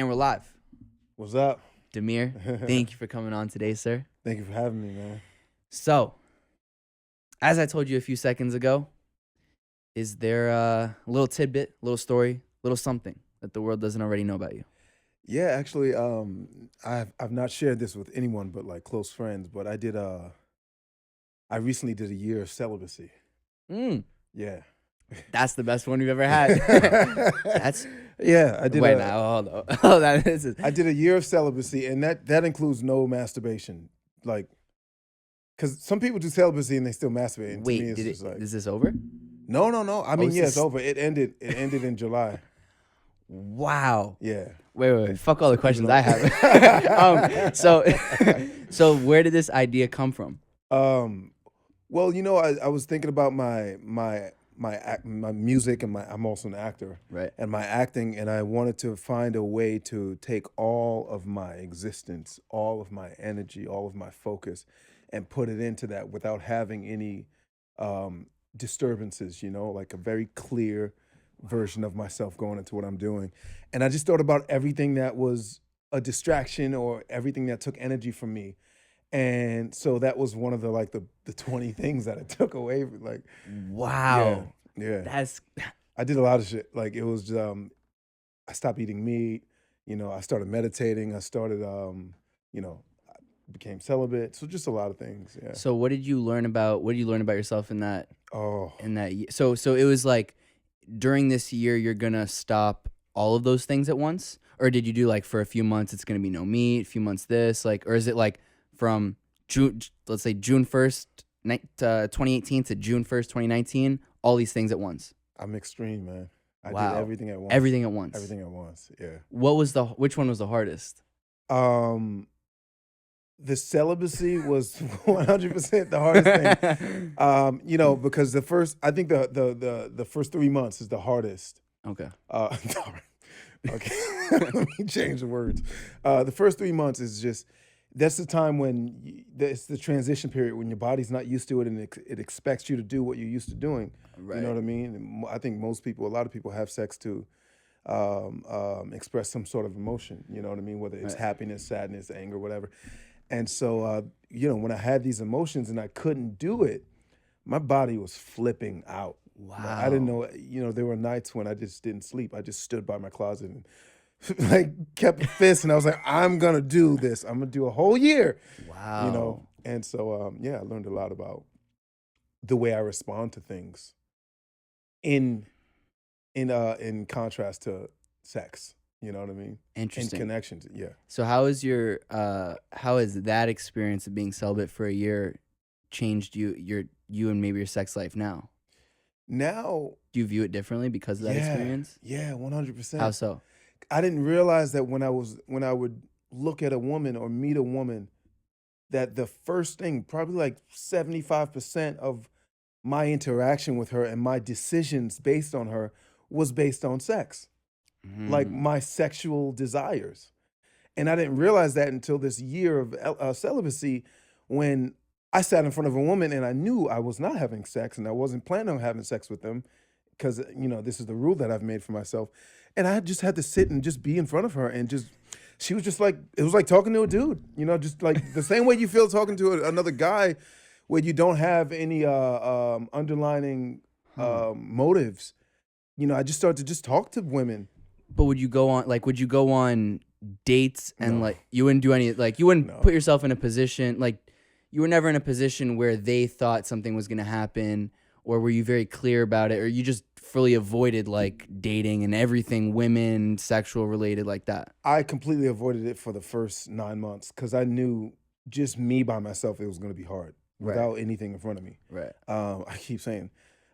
And we're live. What's up? Damiyr, thank you for coming on today, sir. Thank you for having me, man. So, as I told you a few seconds ago, is there a little tidbit, a little story, a little something that the world doesn't already know about you? Yeah, actually, I've not shared this with anyone but like close friends, but I recently did a year of celibacy. Mm, Yeah. that's the best one you've ever had. That's Yeah, I did wait now. Hold on. Oh, that is. I did a year of celibacy, and that includes no masturbation. Like, because some people do celibacy and they still masturbate, and to me Wait, it's just like, is this over? no. I mean, it's yeah, it's just- over. It ended in July. Wow. Yeah. Wait. Fuck all the questions on. I have. So where did this idea come from? Well, you know, I was thinking about my music, and I'm also an actor, Right. and my acting, and I wanted to find a way to take all of my existence, all of my energy, all of my focus, and put it into that without having any disturbances, you know, like a very clear version of myself going into what I'm doing. And I just thought about everything that was a distraction or everything that took energy from me. And so that was one of the 20 things that I took away from, like, Wow. yeah. That's I did a lot of shit. Like, it was I stopped eating meat, you know, I started meditating, I started you know, I became celibate. So just a lot of things, yeah. so. What did you learn about yourself in that Oh, So it was like during this year you're gonna stop all of those things at once, or did you do like for a few months it's gonna be no meat, a few months this, like, or is it like from June, let's say June 1st, 2018 to June 1st, 2019, all these things at once? I'm extreme, man. I Wow. did everything at once. Everything at once. Everything at once, yeah. Which one was the hardest? The celibacy was 100% the hardest thing. You know, because I think the first 3 months is the hardest. Okay. Okay, let me change the words. The first 3 months is just, that's the time when it's the transition period when your body's not used to it, and it expects you to do what you're used to doing. Right. You know what I mean? And I think a lot of people have sex to express some sort of emotion. You know what I mean? Whether it's Right. happiness, sadness, anger, whatever. And so, you know, when I had these emotions and I couldn't do it, my body was flipping out. Wow. Like, I didn't know, you know, there were nights when I just didn't sleep. I just stood by my closet and like kept a fist, and I was like, I'm gonna do this. I'm gonna do a whole year. Wow. You know? And so, yeah, I learned a lot about the way I respond to things in contrast to sex. You know what I mean? Interesting. And connections, yeah. So how has that experience of being celibate for a year changed you and maybe your sex life now? Now, Do you view it differently because of that experience? yeah, 100%. How so? I didn't realize that when I would look at a woman or meet a woman, that the first thing, probably like 75% of my interaction with her and my decisions based on her was based on sex, like Mm. my sexual desires. And I didn't realize that until this year of celibacy, when I sat in front of a woman and I knew I was not having sex and I wasn't planning on having sex with them, because, you know, this is the rule that I've made for myself. And I just had to sit and just be in front of her, and just, she was just like, it was like talking to a dude, you know, just like the same way you feel talking to another guy, where you don't have any underlining motives. You know, I just started to just talk to women. But would you go on dates and No. like you wouldn't do any, like you wouldn't No. put yourself in a position, like you were never in a position where they thought something was going to happen, or were you very clear about it, or you just fully avoided like dating and everything women sexual related like that? I completely avoided it for the first 9 months because I knew just me by myself, it was going to be hard Right. without anything in front of me. Right. I keep saying.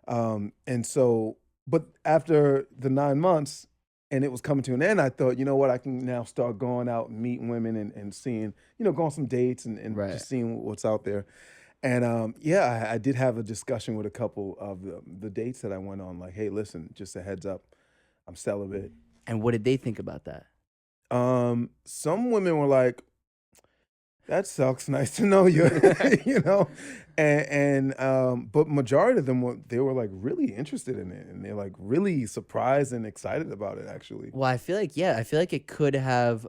And so, but after the 9 months and it was coming to an end, I thought, you know what, I can now start going out and meeting women and seeing, you know, go on some dates and Right. just seeing what's out there. And yeah, I did have a discussion with a couple of the dates that I went on, like, hey, listen, just a heads up, I'm celibate. And what did they think about that? Some women were like, that sucks. Nice to know you. You know, but majority of them they were like really interested in it, and they're like really surprised and excited about it. Actually, Well, I feel like, yeah, I feel like it could have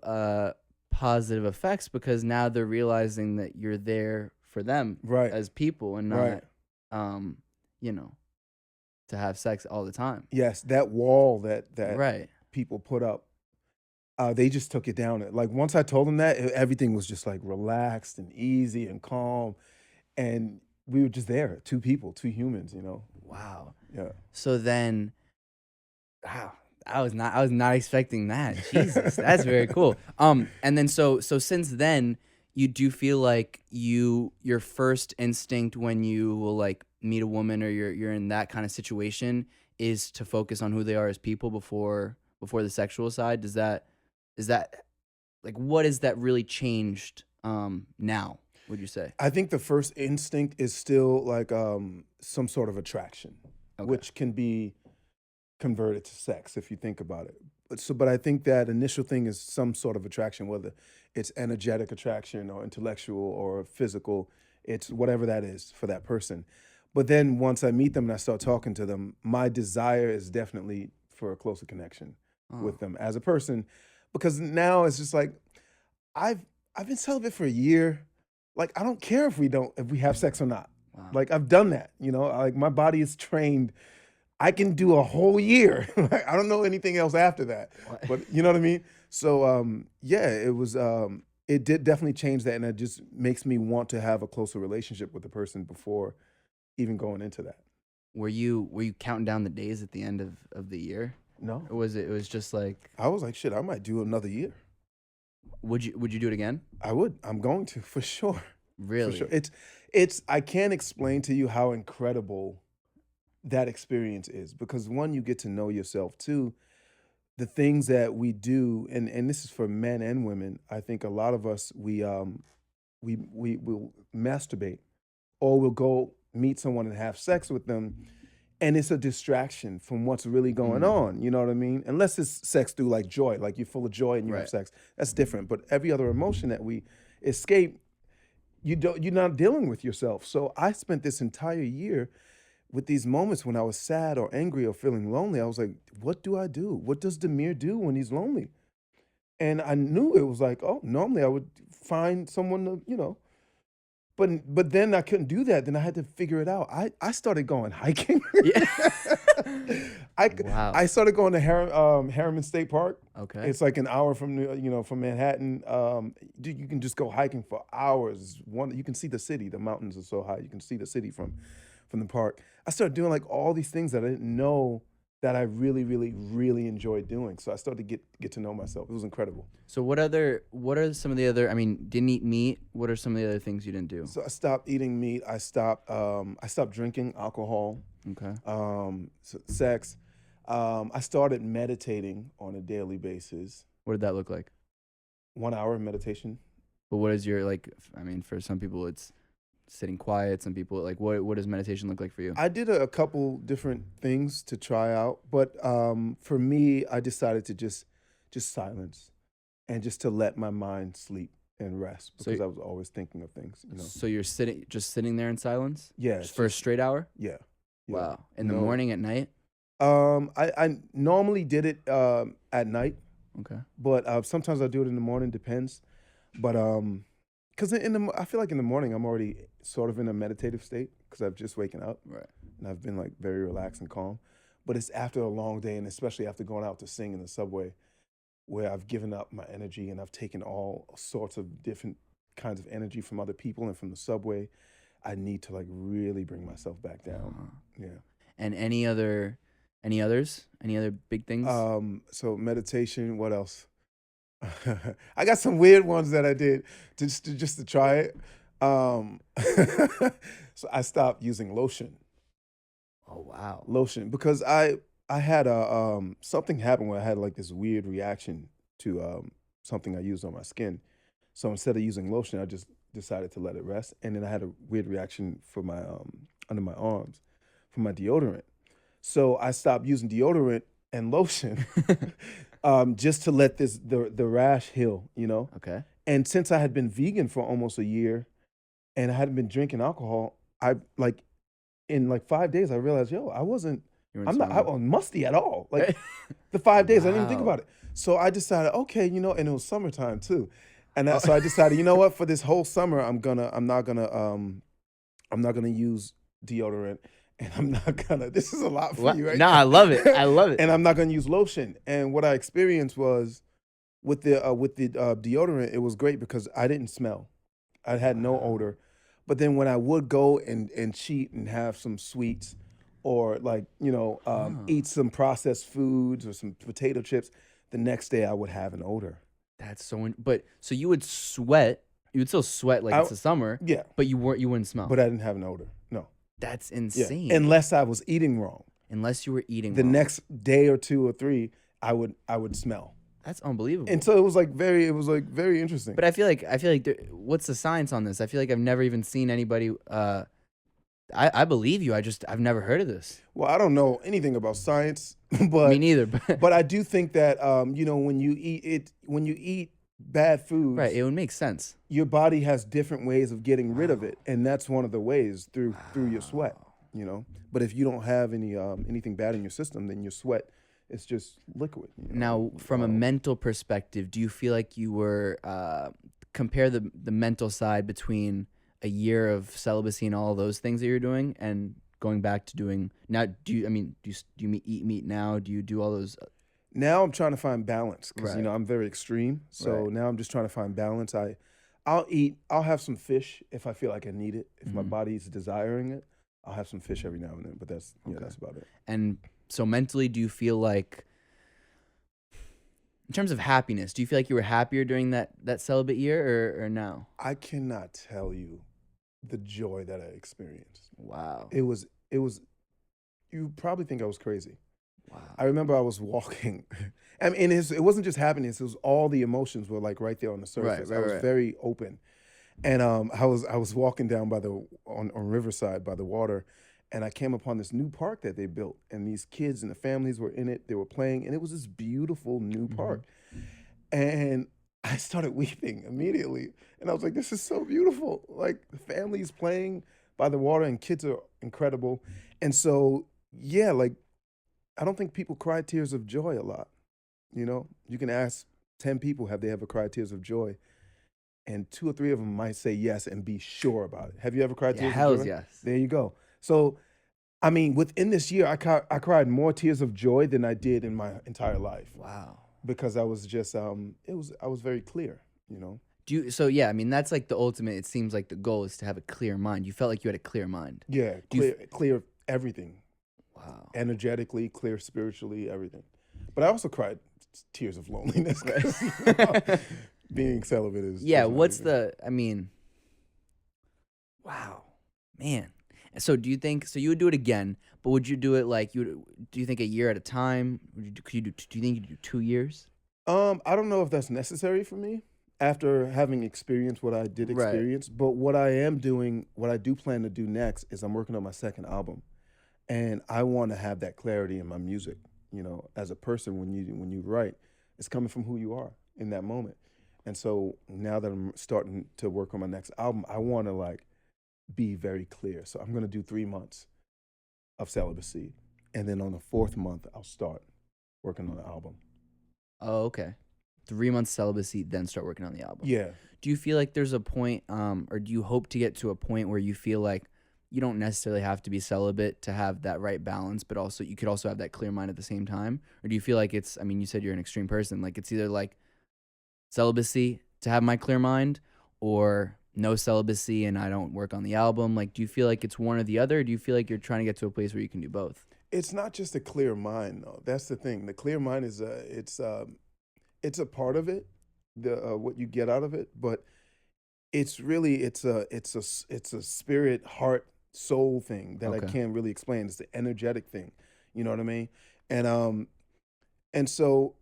positive effects because now they're realizing that you're there for them right, as people and right. not, um, you know, to have sex all the time. Yes, that wall that Right. people put up, they just took it down. Like once I told them that, everything was just like relaxed and easy and calm, and we were just there, two people, two humans. You know. Wow. Yeah. So then, wow, I was not expecting that. Jesus, that's very cool. And then so since then, you do feel like your first instinct when you will like meet a woman or you're in that kind of situation is to focus on who they are as people before the sexual side. Is that like what is that really changed now, would you say? I think the first instinct is still like some sort of attraction, Okay. which can be converted to sex if you think about it. But I think that initial thing is some sort of attraction, whether it's energetic attraction or intellectual or physical. It's whatever that is for that person. But then once I meet them and I start talking to them, my desire is definitely for a closer connection Oh, with them as a person, because now it's just like I've I've been celibate for a year. Like I don't care if we have sex or not. wow. Like I've done that, you know. Like my body is trained. I can do a whole year. Like, I don't know anything else after that. What? But you know what I mean? So yeah, it did definitely change that, and it just makes me want to have a closer relationship with the person before even going into that. Were you counting down the days at the end of the year? No. Or it was just like I was like, shit, I might do another year. would you do it again? I would. I'm going to for sure. For sure. Really? It's I can't explain to you how incredible that experience is, because one, you get to know yourself. Two, the things that we do, and this is for men and women. I think a lot of us we will masturbate, or we'll go meet someone and have sex with them, and it's a distraction from what's really going Mm, on. You know what I mean? Unless it's sex through like joy, like you're full of joy and you have right. sex. That's different. But every other emotion that we escape, you're not dealing with yourself. So I spent this entire year with these moments when I was sad or angry or feeling lonely. I was like, what do I do? What does Damiyr do when he's lonely? And I knew it was like, oh, normally I would find someone to, you know, but then I couldn't do that. Then I had to figure it out. I started going hiking. Yeah. I Wow. started going to Harriman State Park. Okay. It's like an hour from from Manhattan. You can just go hiking for hours. You can see the city. The mountains are so high. You can see the city from the park. I started doing like all these things that I didn't know that I really, really, really enjoyed doing. So I started to get to know myself. It was incredible. So what are some of the other, I mean, didn't eat meat. What are some of the other things you didn't do? So I stopped eating meat. I stopped drinking alcohol, Okay. sex. I started meditating on a daily basis. What did that look like? 1 hour of meditation. But what is your like I mean, for some people it's sitting quiet, some people like what does meditation look like for you? I did a couple different things to try out, but for me, I decided to just silence and just to let my mind sleep and rest, So because I was always thinking of things. You know. so you're sitting there in silence? Yeah. Just for a straight hour? Yeah. Yeah. Wow. In the No. morning, at night? I normally did it at night, Okay. but sometimes I do it in the morning. Depends, but because I feel like in the morning I'm already sort of in a meditative state because I've just waken up Right. and I've been like very relaxed and calm. But it's after a long day, and especially after going out to sing in the subway, where I've given up my energy and I've taken all sorts of different kinds of energy from other people and from the subway. I need to like really bring myself back down. Uh-huh. Yeah. And any others? Any other big things? So meditation, what else? I got some weird ones that I did just to try it. So I stopped using lotion. Oh wow. Lotion, because I had a something happened where I had like this weird reaction to something I used on my skin. So instead of using lotion, I just decided to let it rest, and then I had a weird reaction for my under my arms for my deodorant. So I stopped using deodorant and lotion just to let the rash heal, you know? Okay. And since I had been vegan for almost a year and I hadn't been drinking alcohol, I like in like 5 days I realized, yo, You weren't I'm not I smelling wasn't musty at all. Like it. the 5 days, I didn't even think Wow. about it. So I decided, okay, and it was summertime too. Oh, So I decided, you know what, for this whole summer, I'm not gonna use deodorant, and I'm not gonna. This is a lot for what? you, right? No, I love it. I love it. And I'm not gonna use lotion. And what I experienced was with the deodorant, it was great because I didn't smell. I had no Wow. odor. But then when I would go and cheat and have some sweets, or like Oh, eat some processed foods or some potato chips, the next day I would have an odor. that's so. But so you would sweat. You would still sweat like I it's the summer, Yeah, but you wouldn't smell. but I didn't have an odor. No. That's Yeah, insane. unless I was eating wrong. Unless you were eating The wrong. next day or two or three, I would smell. That's And unbelievable. so it was like very interesting. But I feel like what's the science on this? I feel like I've never even seen anybody. I believe you. I've never heard of this. Well, I don't know anything about science, Me but neither. But but I do think that when you eat bad right, foods, it would make sense. your body has different ways of getting rid of Wow. it, and that's one of the ways through your sweat. Wow. But if you don't have anything bad in your system, then your sweat is just liquid. Now, from a mental perspective, do you feel like you were compare the mental side between a year of celibacy and all those things that you're doing and going back to doing now? Do you eat meat now? Do you do all those? Now I'm trying to find balance because Right. I'm very extreme. So Right. now I'm just trying to find balance. I'll have some fish if I feel like I need it. If my Mhm. body's desiring it, I'll have some fish every now and then. But Okay. that's about it. And so mentally, do you feel like, in terms of happiness, do you feel like you were happier during that celibate year or no? I cannot tell you the joy that I experienced. Wow. It was. You probably think I was crazy. I Wow. remember I was walking. I mean, it wasn't just happiness. It was all the emotions were like right there on the Right. surface. Right. I was Right. very open. And I was walking down by on Riverside by the water, and I came upon this new park that they built, and these kids and the families were in it. They were playing, and it was this beautiful new Hmm. park. And I started weeping immediately, and I was like, "This is so beautiful! Like the families playing by the water, and kids are incredible." And so, yeah, like I don't think people cry tears of joy a lot. You can ask 10 people, have they ever cried tears of joy? And two or three of them might say yes and be sure about it. Have you ever cried Yeah. tears of Hell's joy? yes. There you go. So, I mean, within this year, I cried more tears of joy than I did in my entire life Wow. because I was just I was very clear. So yeah, I mean that's like the ultimate. It seems like the goal is to have a clear mind. You felt like you had a clear mind. Yeah, Do you? clear everything, Wow. energetically, clear spiritually, everything. But I also cried tears of loneliness Right. 'cause, being celibate is Yeah. just not What's easy. the? I mean, wow, man. So do you think? So you would do it again, but would you do it like you? Do you think a year at a time? Could you do? Do you think you could do 2 years? I don't know if that's necessary for me after having experienced what I did Right. experience, but what I am doing, what I do plan to do next is I'm working on my second album, and I want to have that clarity in my music. As a person, when you write, it's coming from who you are in that moment. And so now that I'm starting to work on my next album, I want to like be very clear. So I'm going to do 3 months of celibacy, and then on the fourth month, I'll start working on the album. Oh, okay. 3 months celibacy, then start working on the album. Yeah. Do you feel like there's a point, or do you hope to get to a point where you feel like you don't necessarily have to be celibate to have that right balance, but also you could also have that clear mind at the same time? Or do you feel like I mean, you said you're an extreme person, like it's either like celibacy to have my clear mind or no celibacy and I don't work on the album? Like, do you feel like it's one or the other? Or do you feel like you're trying to get to a place where you can do both? It's not just a clear mind, though. That's the thing. The clear mind is it's a part of it, the what you get out of it, but it's really it's a spirit, heart, soul thing that I Okay. can't really explain. It's the energetic thing. You know what I mean? And so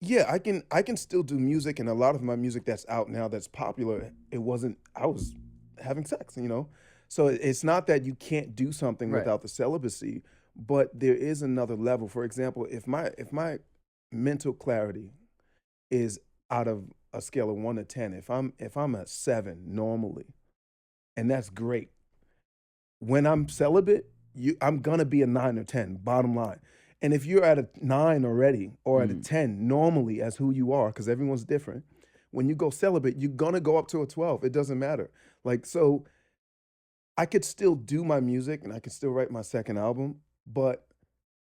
yeah, I can still do music, and a lot of my music that's out now that's popular. It wasn't. I was having sex. So it's not that you can't do something Right. without the celibacy, but there is another level. For example, if my mental clarity is out of a scale of 1 to 10, if I'm a 7 normally, and that's great. When I'm celibate, I'm gonna be a 9 or 10, bottom line. And if you're at a 9 already or at a Mm. 10 normally as who you are, because everyone's different, when you go celibate, you're gonna go up to a 12. It doesn't matter. Like, so I could still do my music and I could still write my second album, but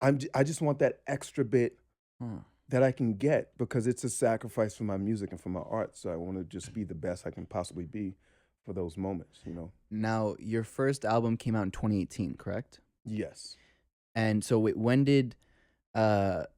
I just want that extra bit Huh. that I can get because it's a sacrifice for my music and for my art. So I want to just be the best I can possibly be for those moments, you know? Now, your first album came out in 2018, correct? Yes. And so when did that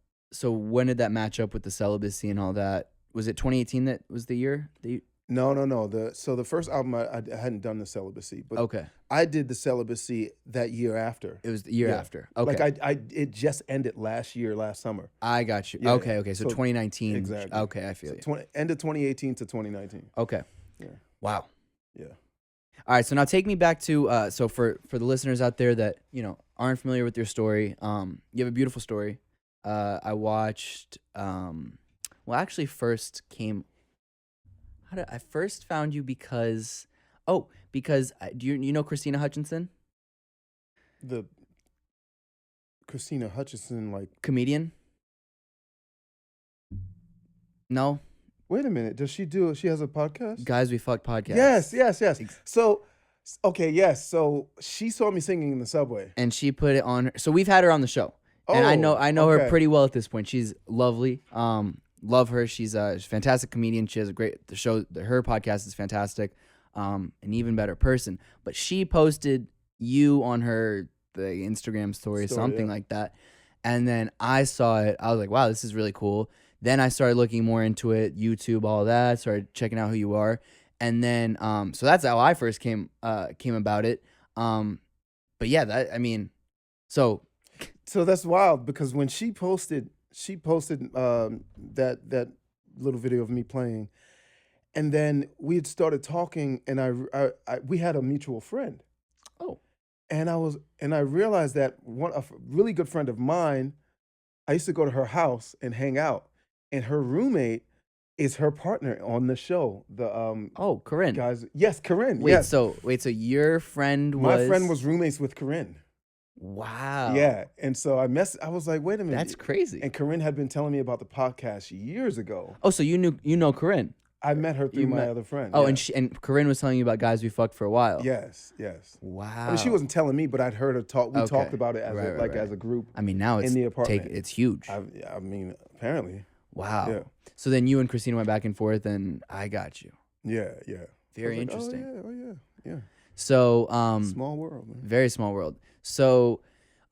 match up with the celibacy and all that? Was it 2018 that was the year that you? No, no, no. So the first album I hadn't done the celibacy, but Okay, I did the celibacy that year after. it was the year Yeah. after. Okay, Like it just ended last summer. I got you. Yeah, Okay, okay. So so 2019. exactly. Okay, I feel So you. end of 2018 to 2019. Okay. Yeah. Wow. Yeah. All right, so now take me back to so for the listeners out there that aren't familiar with your story, you have a beautiful story. I watched. Well, actually, I first found you because do you know Christina Hutchinson, The Christina Hutchinson, like, comedian? No, wait a minute. She has a podcast? Guys We Fucked podcast. Yes, yes, yes. So, okay, yes. So she saw me singing in the subway. And she put it on her. So we've had her on the show. And I know her okay. pretty well at this point. She's lovely. Love her. She's a fantastic comedian. She has the show. Her podcast is fantastic. An even better person. But she posted you on the Instagram story, something like that. And then I saw it. I was like, wow, this is really cool. Then I started looking more into it, YouTube, all that. Started checking out who you are. And then, so that's how I first came about it. But yeah, so that's wild because when she posted that little video of me playing, and then we had started talking, and we had a mutual friend. Oh. And I realized that a really good friend of mine, I used to go to her house and hang out, and her roommate is her partner on the show. Corinne. Guys, yes, Corinne. Wait, yes. so your friend My friend was roommates with Corinne. Wow. Yeah, and so I was like, wait a minute, That's crazy. And Corinne had been telling me about the podcast years ago. Oh, so you know Corinne. I met her through my other friend. Oh, yeah. and Corinne was telling you about Guys We Fucked for a while. Yes, yes. Wow. I mean, she wasn't telling me, but I'd heard her talk. We talked about it as as a group. I mean, now in the apartment. it's huge. I mean, apparently. Wow. Yeah. So then you and Christina went back and forth, and I got you. Yeah, yeah. Very like, interesting. Oh yeah. So Small world, man. very small world. So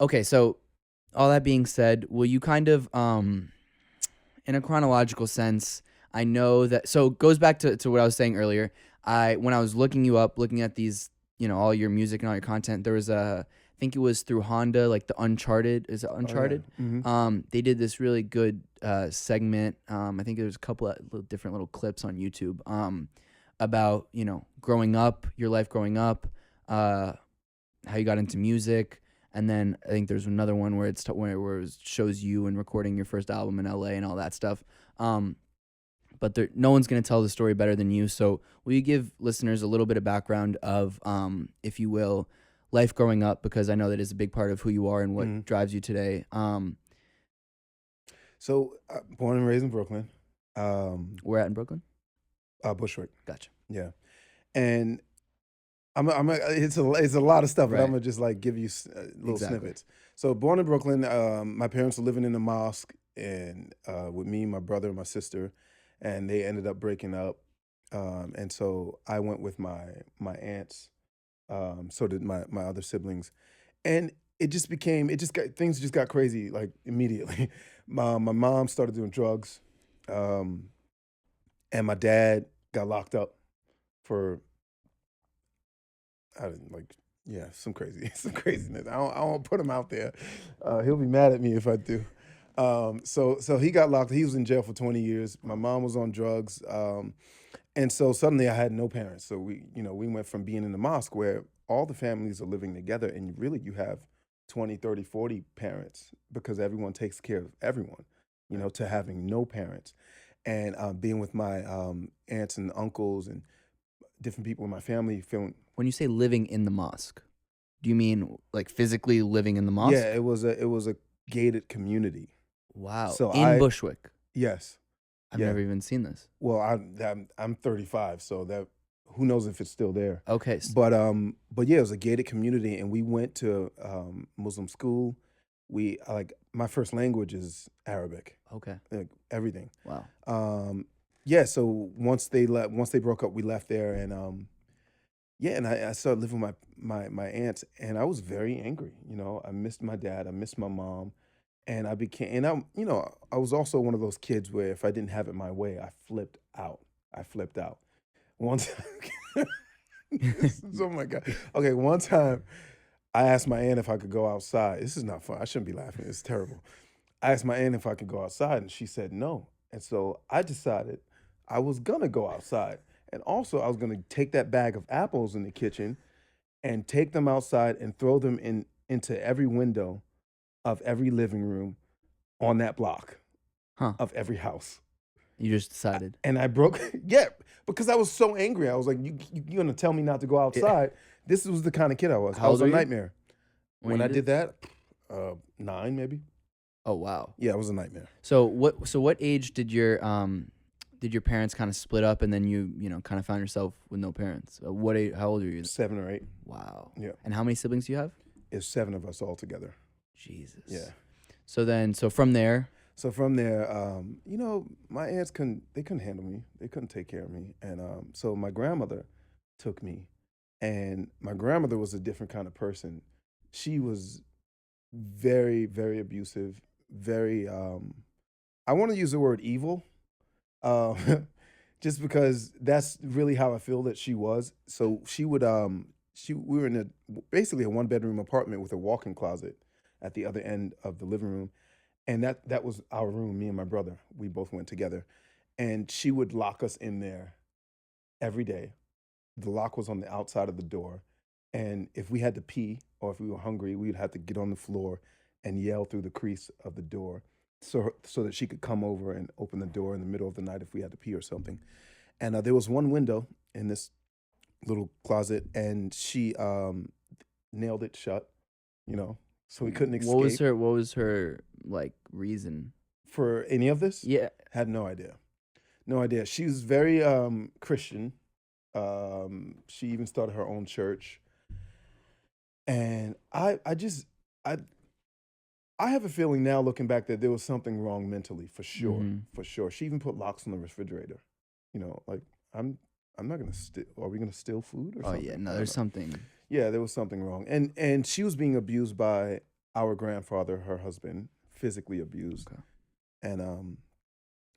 okay, so all that being said, will you kind of in a chronological sense, I know that, so it goes back to what I was saying earlier. When I was looking you up, looking at these, all your music and all your content, there was I think it was through Honda, like the Uncharted. Is it Uncharted? Oh, yeah. Mm-hmm. They did this really good segment. I think there was a couple of different little clips on YouTube about growing up, your life growing up, how you got into music, and then I think there's another one where where it shows you and recording your first album in LA and all that stuff. But no one's going to tell the story better than you. So will you give listeners a little bit of background of, if you will, life growing up? Because I know that is a big part of who you are and what drives you today. So born and raised in Brooklyn. Where at in Brooklyn? Bushwick. Gotcha. Yeah. And it's a lot of stuff, but Right. I'm going to just like give you little snippets. So born in Brooklyn, my parents were living in the mosque and with me, my brother, and my sister. And they ended up breaking up, and so I went with my aunts. So did my other siblings, and things just got crazy like immediately. My mom started doing drugs, and my dad got locked up for some craziness. I don't want to put him out there. He'll be mad at me if I do. So he got locked. He was in jail for 20 years. My mom was on drugs. And so suddenly I had no parents. So we went from being in the mosque where all the families are living together and really you have 20, 30, 40 parents because everyone takes care of everyone, to having no parents. and being with my aunts and uncles and different people in my family, feeling. When you say living in the mosque, do you mean like physically living in the Yeah, mosque? it was a gated community. Wow. So In Bushwick. yes, I've yeah. never even seen this. Well, I'm 35, so that who knows if it's still there. Okay. But yeah, it was a gated community, and we went to Muslim school. We like my first language is Arabic, Okay. like everything. Wow. Yeah, so once they broke up, we left there, and yeah, and I started living with my aunts, and I was very angry. You know, I missed my dad, I missed my mom, and I became, and I was also one of those kids where if I didn't have it my way, I flipped out. I flipped out. One time, oh my God. Okay, one time I asked my aunt if I could go outside. This is not fun. I shouldn't be laughing. It's terrible. I asked my aunt if I could go outside, and she said no. And so I decided I was gonna go outside. And also I was gonna take that bag of apples in the kitchen and take them outside and throw them into every window of every living room on that block Huh. of every house. You just decided. And I broke, yeah, because I was so angry. I was like, you're gonna tell me not to go outside? This was the kind of kid I was. How I was old a are you nightmare. when When you I did? did that, 9 maybe. Oh wow. Yeah, it was a nightmare. So what age did your parents kind of split up and then you know kind of found yourself with no parents? What age, how old are you? 7 or 8. Wow. Yeah. And how many siblings do you have? It's 7 of us all together. Jesus. Yeah. So from there, So from there, my aunts couldn't handle me. They couldn't take care of me, and so my grandmother took me, and my grandmother was a different kind of person. She was very, very abusive. Very, I want to use the word evil, uh, just because that's really how I feel that she was. So she would, we were in basically a 1 bedroom apartment with a walk-in closet at the other end of the living room, and that was our room. Me and my brother, we both went together, and she would lock us in there every day. The lock was on the outside of the door, and if we had to pee or if we were hungry, we'd have to get on the floor and yell through the crease of the door, so that she could come over and open the door in the middle of the night if we had to pee or something. And there was one window in this little closet, and she nailed it shut. You know, so we couldn't escape. what was her like reason? For any of this? Yeah. Had no idea. No idea. She was very Christian. She even started her own church. And I have a feeling now looking back that there was something wrong mentally, for sure. Mhm. For sure. She even put locks on the refrigerator. You know, like I'm not gonna steal. Are we gonna steal food or Oh something? yeah, I no, don't there's know. something. Yeah, there was something wrong. And she was being abused by our grandfather, her husband, physically abused. Okay. And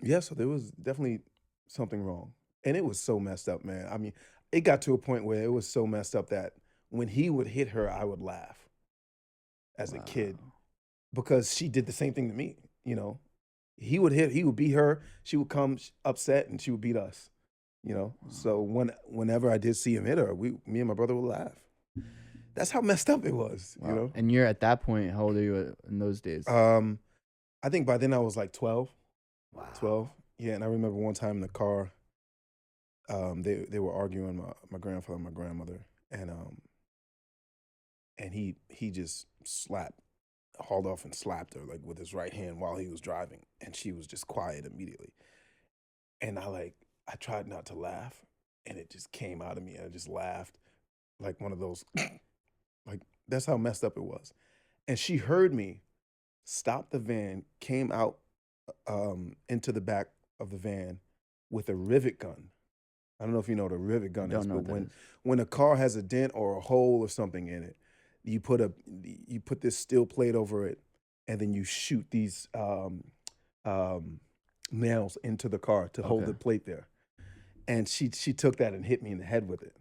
yeah, so there was definitely something wrong. And it was so messed up, man. I mean, it got to a point where it was so messed up that when he would hit her, I would laugh as a kid Wow. because she did the same thing to me, you know. He would beat her, she would come upset and she would beat us, you know. So whenever I did see him hit her, me and my brother would laugh. That's how messed up it was, you Wow. know. And you're at that point, how old are you in those days? I think by then I was like 12. Wow. 12. Yeah, and I remember one time in the car, they were arguing, my grandfather and my grandmother, and he just hauled off and slapped her like with his right hand while he was driving, and she was just quiet immediately. And I tried not to laugh, and it just came out of me. I just laughed like one of those, like that's how messed up it was. And she heard me stop the van, came out into the back of the van with a rivet gun. I don't know if you know what a rivet gun is, Don't know but what that is. when a car has a dent or a hole or something in it, you put this steel plate over it, and then you shoot these nails into the car to hold Okay. the plate there. And she took that and hit me in the head with it.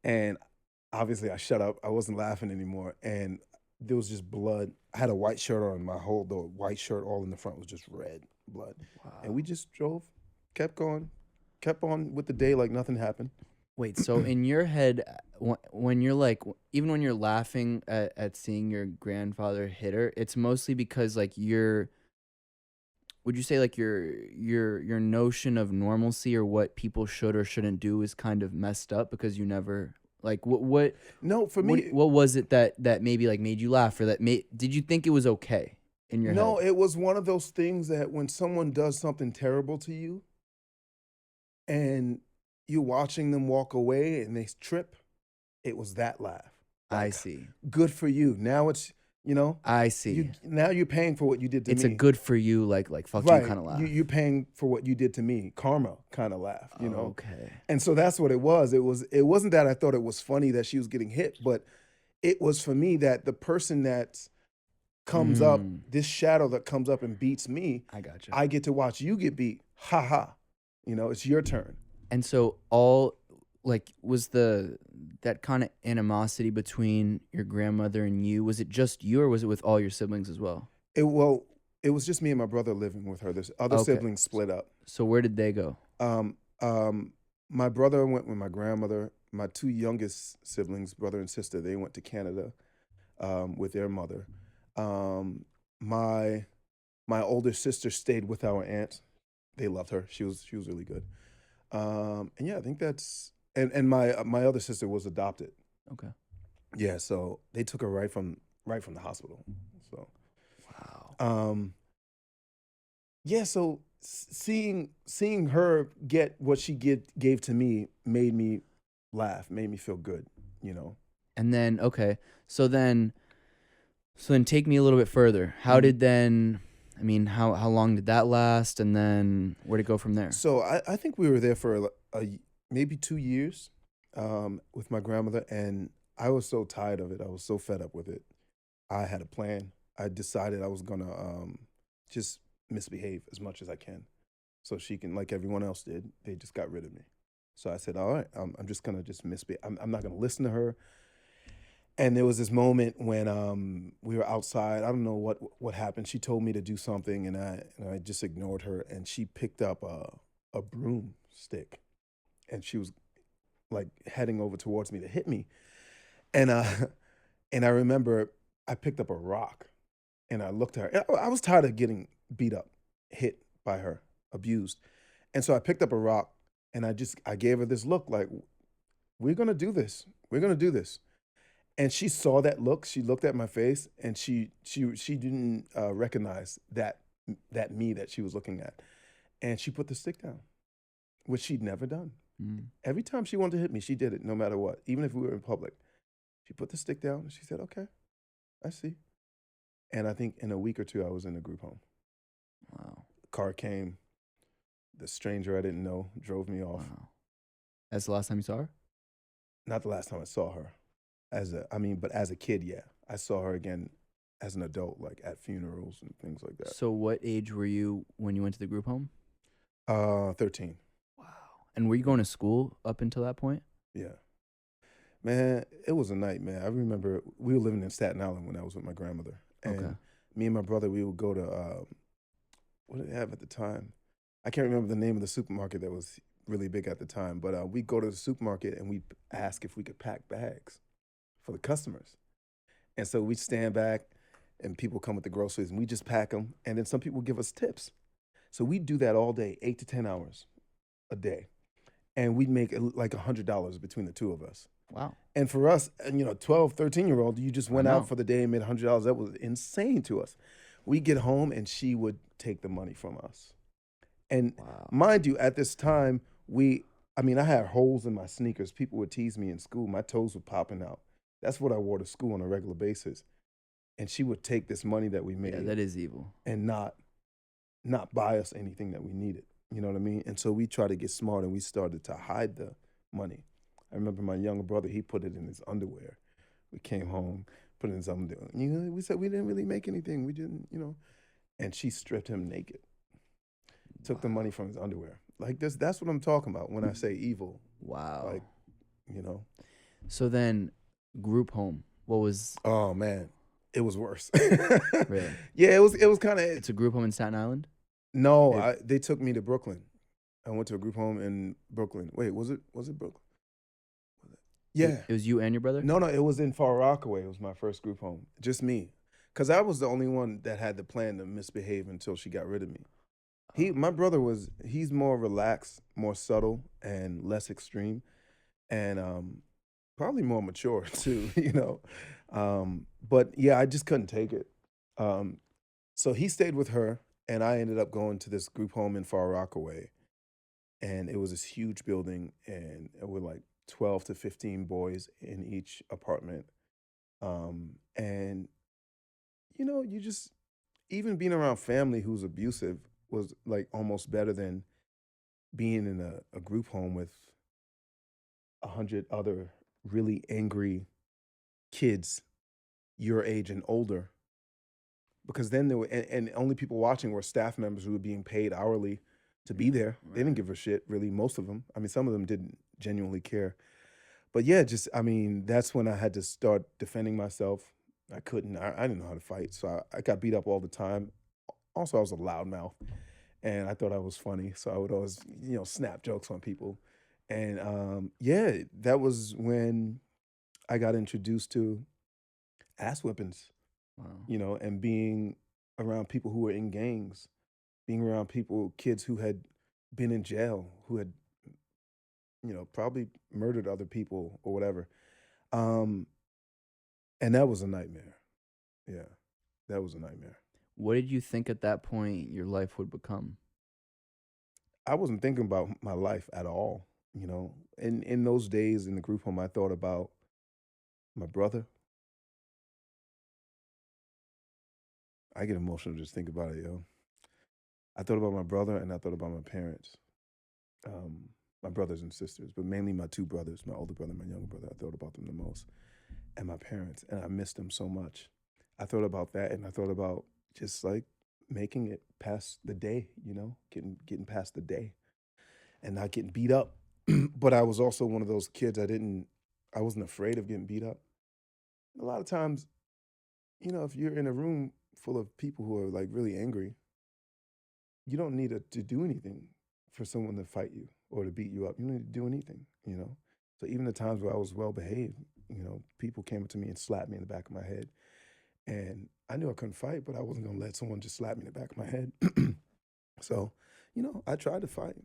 And obviously I shut up. I wasn't laughing anymore. And there was just blood. I had a white shirt on. The white shirt all in the front was just red blood. And we just drove, kept going, kept on with the day like nothing happened. Wait, so in your head, when you're like, even when you're laughing at seeing your grandfather hit her, it's mostly because like would you say like your notion of normalcy or what people should or shouldn't do is kind of messed up because you never like No, for me, what was it that maybe like made you laugh or that made did you think it was okay in your no, head? it was one of those things that when someone does something terrible to you and you're watching them walk away and they trip, it was that laugh. I Like, see. good for you. Now it's, you know, I see. now you're paying for what you did to It's a me. good for you like fuck you Right. kind of laugh. You're paying for what you did to me. Karma kind of laugh, Okay. And so that's what it was. It wasn't that I thought it was funny that she was getting hit, but it was for me that the person that comes up, Mm, this shadow that comes up and beats me, I gotcha. I get to watch you get beat. Ha ha. It's your turn. And so all like was the that kind of animosity between your grandmother and you, was it just you or was it with all your siblings as well? Well, it was just me and my brother living with her. There's other Okay. siblings split up. So where did they go? Um, my brother went with my grandmother. My two youngest siblings, brother and sister, they went to Canada with their mother. Um, my my older sister stayed with our aunt. They loved her. She was really good. And yeah, I think that's and my other sister was adopted. Okay. Yeah, so they took her right from the hospital. So Wow. um, yeah, so seeing her get what she gave to me made me laugh, made me feel good. And then okay. So then take me a little bit further. How Mhm. did then I mean, how long did that last and then where'd it go from there? So I think we were there for maybe 2 years with my grandmother, and I was so tired of it. I was so fed up with it. I had a plan. I decided I was gonna just misbehave as much as I can, so she can, like everyone else did. They just got rid of me. So I said, all right, I'm just gonna just misbehave. I'm not gonna listen to her. And there was this moment when we were outside. I don't know what happened. She told me to do something, and I just ignored her. And she picked up a broomstick, and she was like heading over towards me to hit me. And and I remember I picked up a rock, and I looked at her. I was tired of getting beat up, hit by her, abused, and so I picked up a rock, and I gave her this look like, we're gonna do this. We're gonna do this. And she saw that look. She looked at my face, and she didn't recognize that me that she was looking at, and she put the stick down, which she'd never done. Mm. Every time she wanted to hit me, she did it, no matter what, even if we were in public. She put the stick down, and she said, "Okay, I see." And I think in a week or two, I was in a group home. Wow. Car came. The stranger I didn't know drove me off. Wow. That's the last time you saw her? Not the last time I saw her. But as a kid, yeah, I saw her again as an adult, like at funerals and things like that. So what age were you when you went to the group home? 13. Wow. And were you going to school up until that point? Yeah. Man, it was a nightmare. I remember we were living in Staten Island when I was with my grandmother. And Okay. me and my brother, we would go to, what did they have at the time? I can't remember the name of the supermarket that was really big at the time, but we'd go to the supermarket and we'd ask if we could pack bags for the customers. And so we'd stand back and people come with the groceries and we just pack them. And then some people would give us tips. So we'd do that all day, 8 to 10 hours a day. And we'd make like $100 between the two of us. Wow. And for us, 12, 13-year-old, you just went know. out for the day and made $100. That was insane to us. We get home and she would take the money from us. And Wow. mind you, at this time, I had holes in my sneakers. People would tease me in school. My toes were popping out. That's what I wore to school on a regular basis. And she would take this money that we made Yeah, that is evil. and not buy us anything that we needed. You know what I mean? And so we tried to get smart and we started to hide the money. I remember my younger brother, he put it in his underwear. We came home, put it in his underwear. We said we didn't really make anything. We didn't. And she stripped him naked, took the money from his underwear. Like this, that's what I'm talking about when I say evil. Wow. Like, So then, group home. What was oh man, it was worse. really? Yeah, it was kind of. It's a group home in Staten Island. No, they took me to Brooklyn. I went to a group home in Brooklyn. Wait, was it Brooklyn? Yeah. It was you and your brother. No, it was in Far Rockaway. It was my first group home. Just me. Because I was the only one that had the plan to misbehave until she got rid of me. My brother he's more relaxed, more subtle, and less extreme, and probably more mature too, you know. But yeah, I just couldn't take it. Um, so he stayed with her, and I ended up going to this group home in Far Rockaway, and it was this huge building, and it were like 12 to 15 boys in each apartment. And you just even being around family who's abusive was like almost better than being in a group home with 100 other really angry kids your age and older, because then there were and only people watching were staff members who were being paid hourly to be there. They didn't Right. give a shit, really, most of them. I mean, some of them didn't genuinely care. But yeah, just I mean, that's when I had to start defending myself. I couldn't. I didn't know how to fight, so I got beat up all the time. Also, I was a loudmouth, and I thought I was funny, so I would always, snap jokes on people. And yeah, that was when I got introduced to ass whippings, Wow. and being around people who were in gangs, being around kids who had been in jail, who had, probably murdered other people or whatever. Um, and that was a nightmare. Yeah, that was a nightmare. What did you think at that point your life would become? I wasn't thinking about my life at all. In those days in the group home, I thought about my brother. I get emotional just think about it, yo. I thought about my brother and I thought about my parents, um, my brothers and sisters, but mainly my two brothers, my older brother and my younger brother. I thought about them the most, and my parents, and I missed them so much. I thought about that, and I thought about just like making it past the day, getting past the day, and not getting beat up. But I was also one of those kids. I wasn't afraid of getting beat up. A lot of times, if you're in a room full of people who are like really angry, you don't need to do anything for someone to fight you or to beat you up. You don't need to do anything. So even the times where I was well behaved, people came up to me and slapped me in the back of my head. And I knew I couldn't fight, but I wasn't gonna let someone just slap me in the back of my head. So, I tried to fight.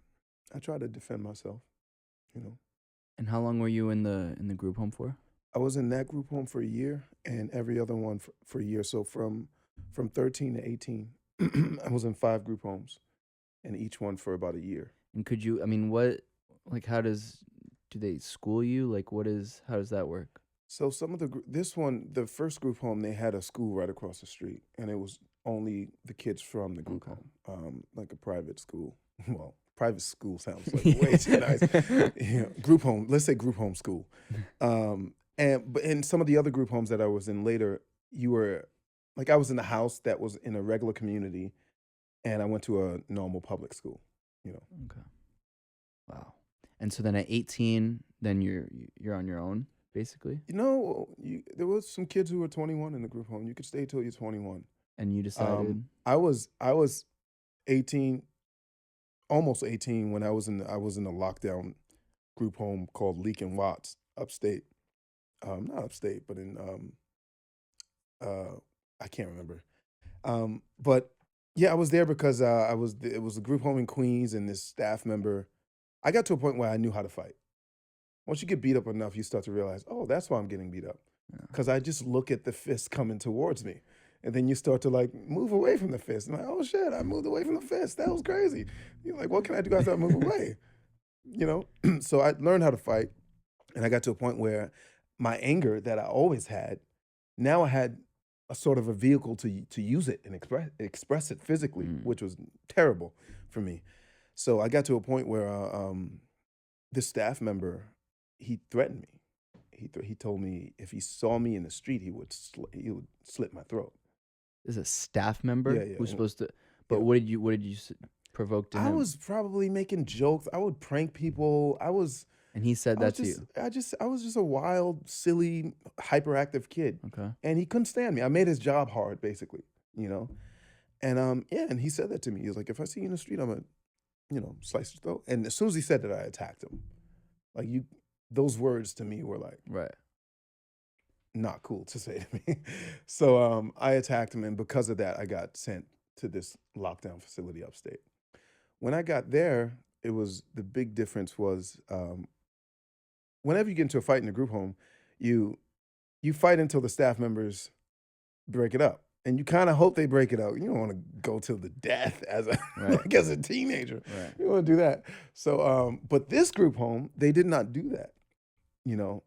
I tried to defend myself, you know. And how long were you in the group home for? I was in that group home for a year and every other one for a year. So from 13 to 18, I was in 5 group homes and each one for about a year. And could you, I mean, what, like, do they school you? Like, how does that work? So some of this one, the first group home, they had a school right across the street, and it was only the kids from the group Okay. home, like a private school. Well, private school sounds like way too nice. Yeah. Group home. Let's say group home school. But in some of the other group homes that I was in later, you were like I was in a house that was in a regular community, and I went to a normal public school. You know, Okay. Wow. And so then at 18, then you're on your own, basically, there was some kids who were 21 in the group home. You could stay till you're 21. and you decided. I was 18, almost 18 when I was in a lockdown group home called Leak and Watts, upstate. Not upstate, but in uh I can't remember. But yeah, I was there because it was a group home in Queens, and this staff member. I got to a point where I knew how to fight. Once you get beat up enough, you start to realize, oh, that's why I'm getting beat up. Yeah. Because I just look at the fist coming towards me. And then you start to like move away from the fist. I'm like, oh shit, I moved away from the fist. That was crazy. You're like, what can I do after I move away? You know? So I learned how to fight. And I got to a point where my anger that I always had, now I had a sort of a vehicle to use it and express it physically, Mm. which was terrible for me. So I got to a point where this staff member, he threatened me. He told me if he saw me in the street, he would slit my throat. Is a staff member Yeah, yeah, who's supposed to. But yeah. what did you provoke to I him? was probably making jokes. I would prank people. And he said I was that to you. I was just a wild, silly, hyperactive kid, Okay. and he couldn't stand me. I made his job hard, basically, you know. And yeah, and he said that to me. He was like, "If I see you in the street, I'm gonna, slice your throat." And as soon as he said that, I attacked him. Like those words to me were like Right. not cool to say to me. So I attacked him, and because of that, I got sent to this lockdown facility upstate. When I got there, it was the big difference was whenever you get into a fight in a group home, you you fight until the staff members break it up. And you kind of hope they break it up. You don't want to go till the death as a Right. like as a teenager. Right. You want to do that. So but this group home, they did not do that. You know,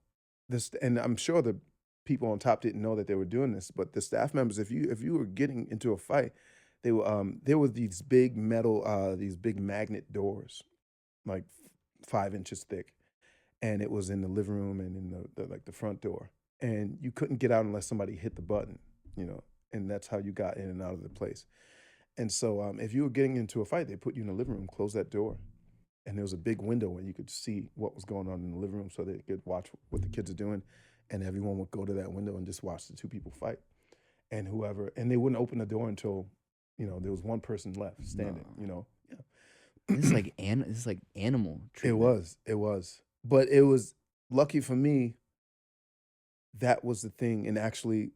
this and I'm sure the people on top didn't know that they were doing this, but the staff members, if you were getting into a fight, they were there was these big metal these big magnet doors, like 5 inches thick, and it was in the living room and in the like the front door, and you couldn't get out unless somebody hit the button, you know, and that's how you got in and out of the place. And so if you were getting into a fight, they put you in the living room, close that door, and there was a big window where you could see what was going on in the living room, so they could watch what the kids are doing, and everyone would go to that window and just watch the two people fight, and whoever, and they wouldn't open the door until, you know, there was one person left standing. No. You know, yeah. This is like animal It treatment. was, but it was lucky for me. That was the thing, and actually,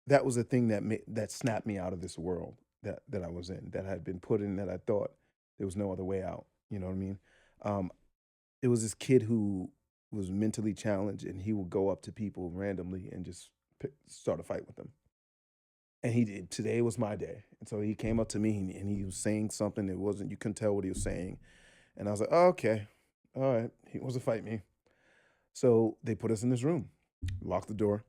that was the thing that snapped me out of this world that I was in, that I had been put in, that I thought there was no other way out. You know what I mean? Um, it was this kid who was mentally challenged, and he would go up to people randomly and just start a fight with them. And he did. Today was my day, and so he came up to me and he was saying something that wasn't. You couldn't tell what he was saying, and I was like, oh, okay, all right. He wants to fight me. So they put us in this room, locked the door,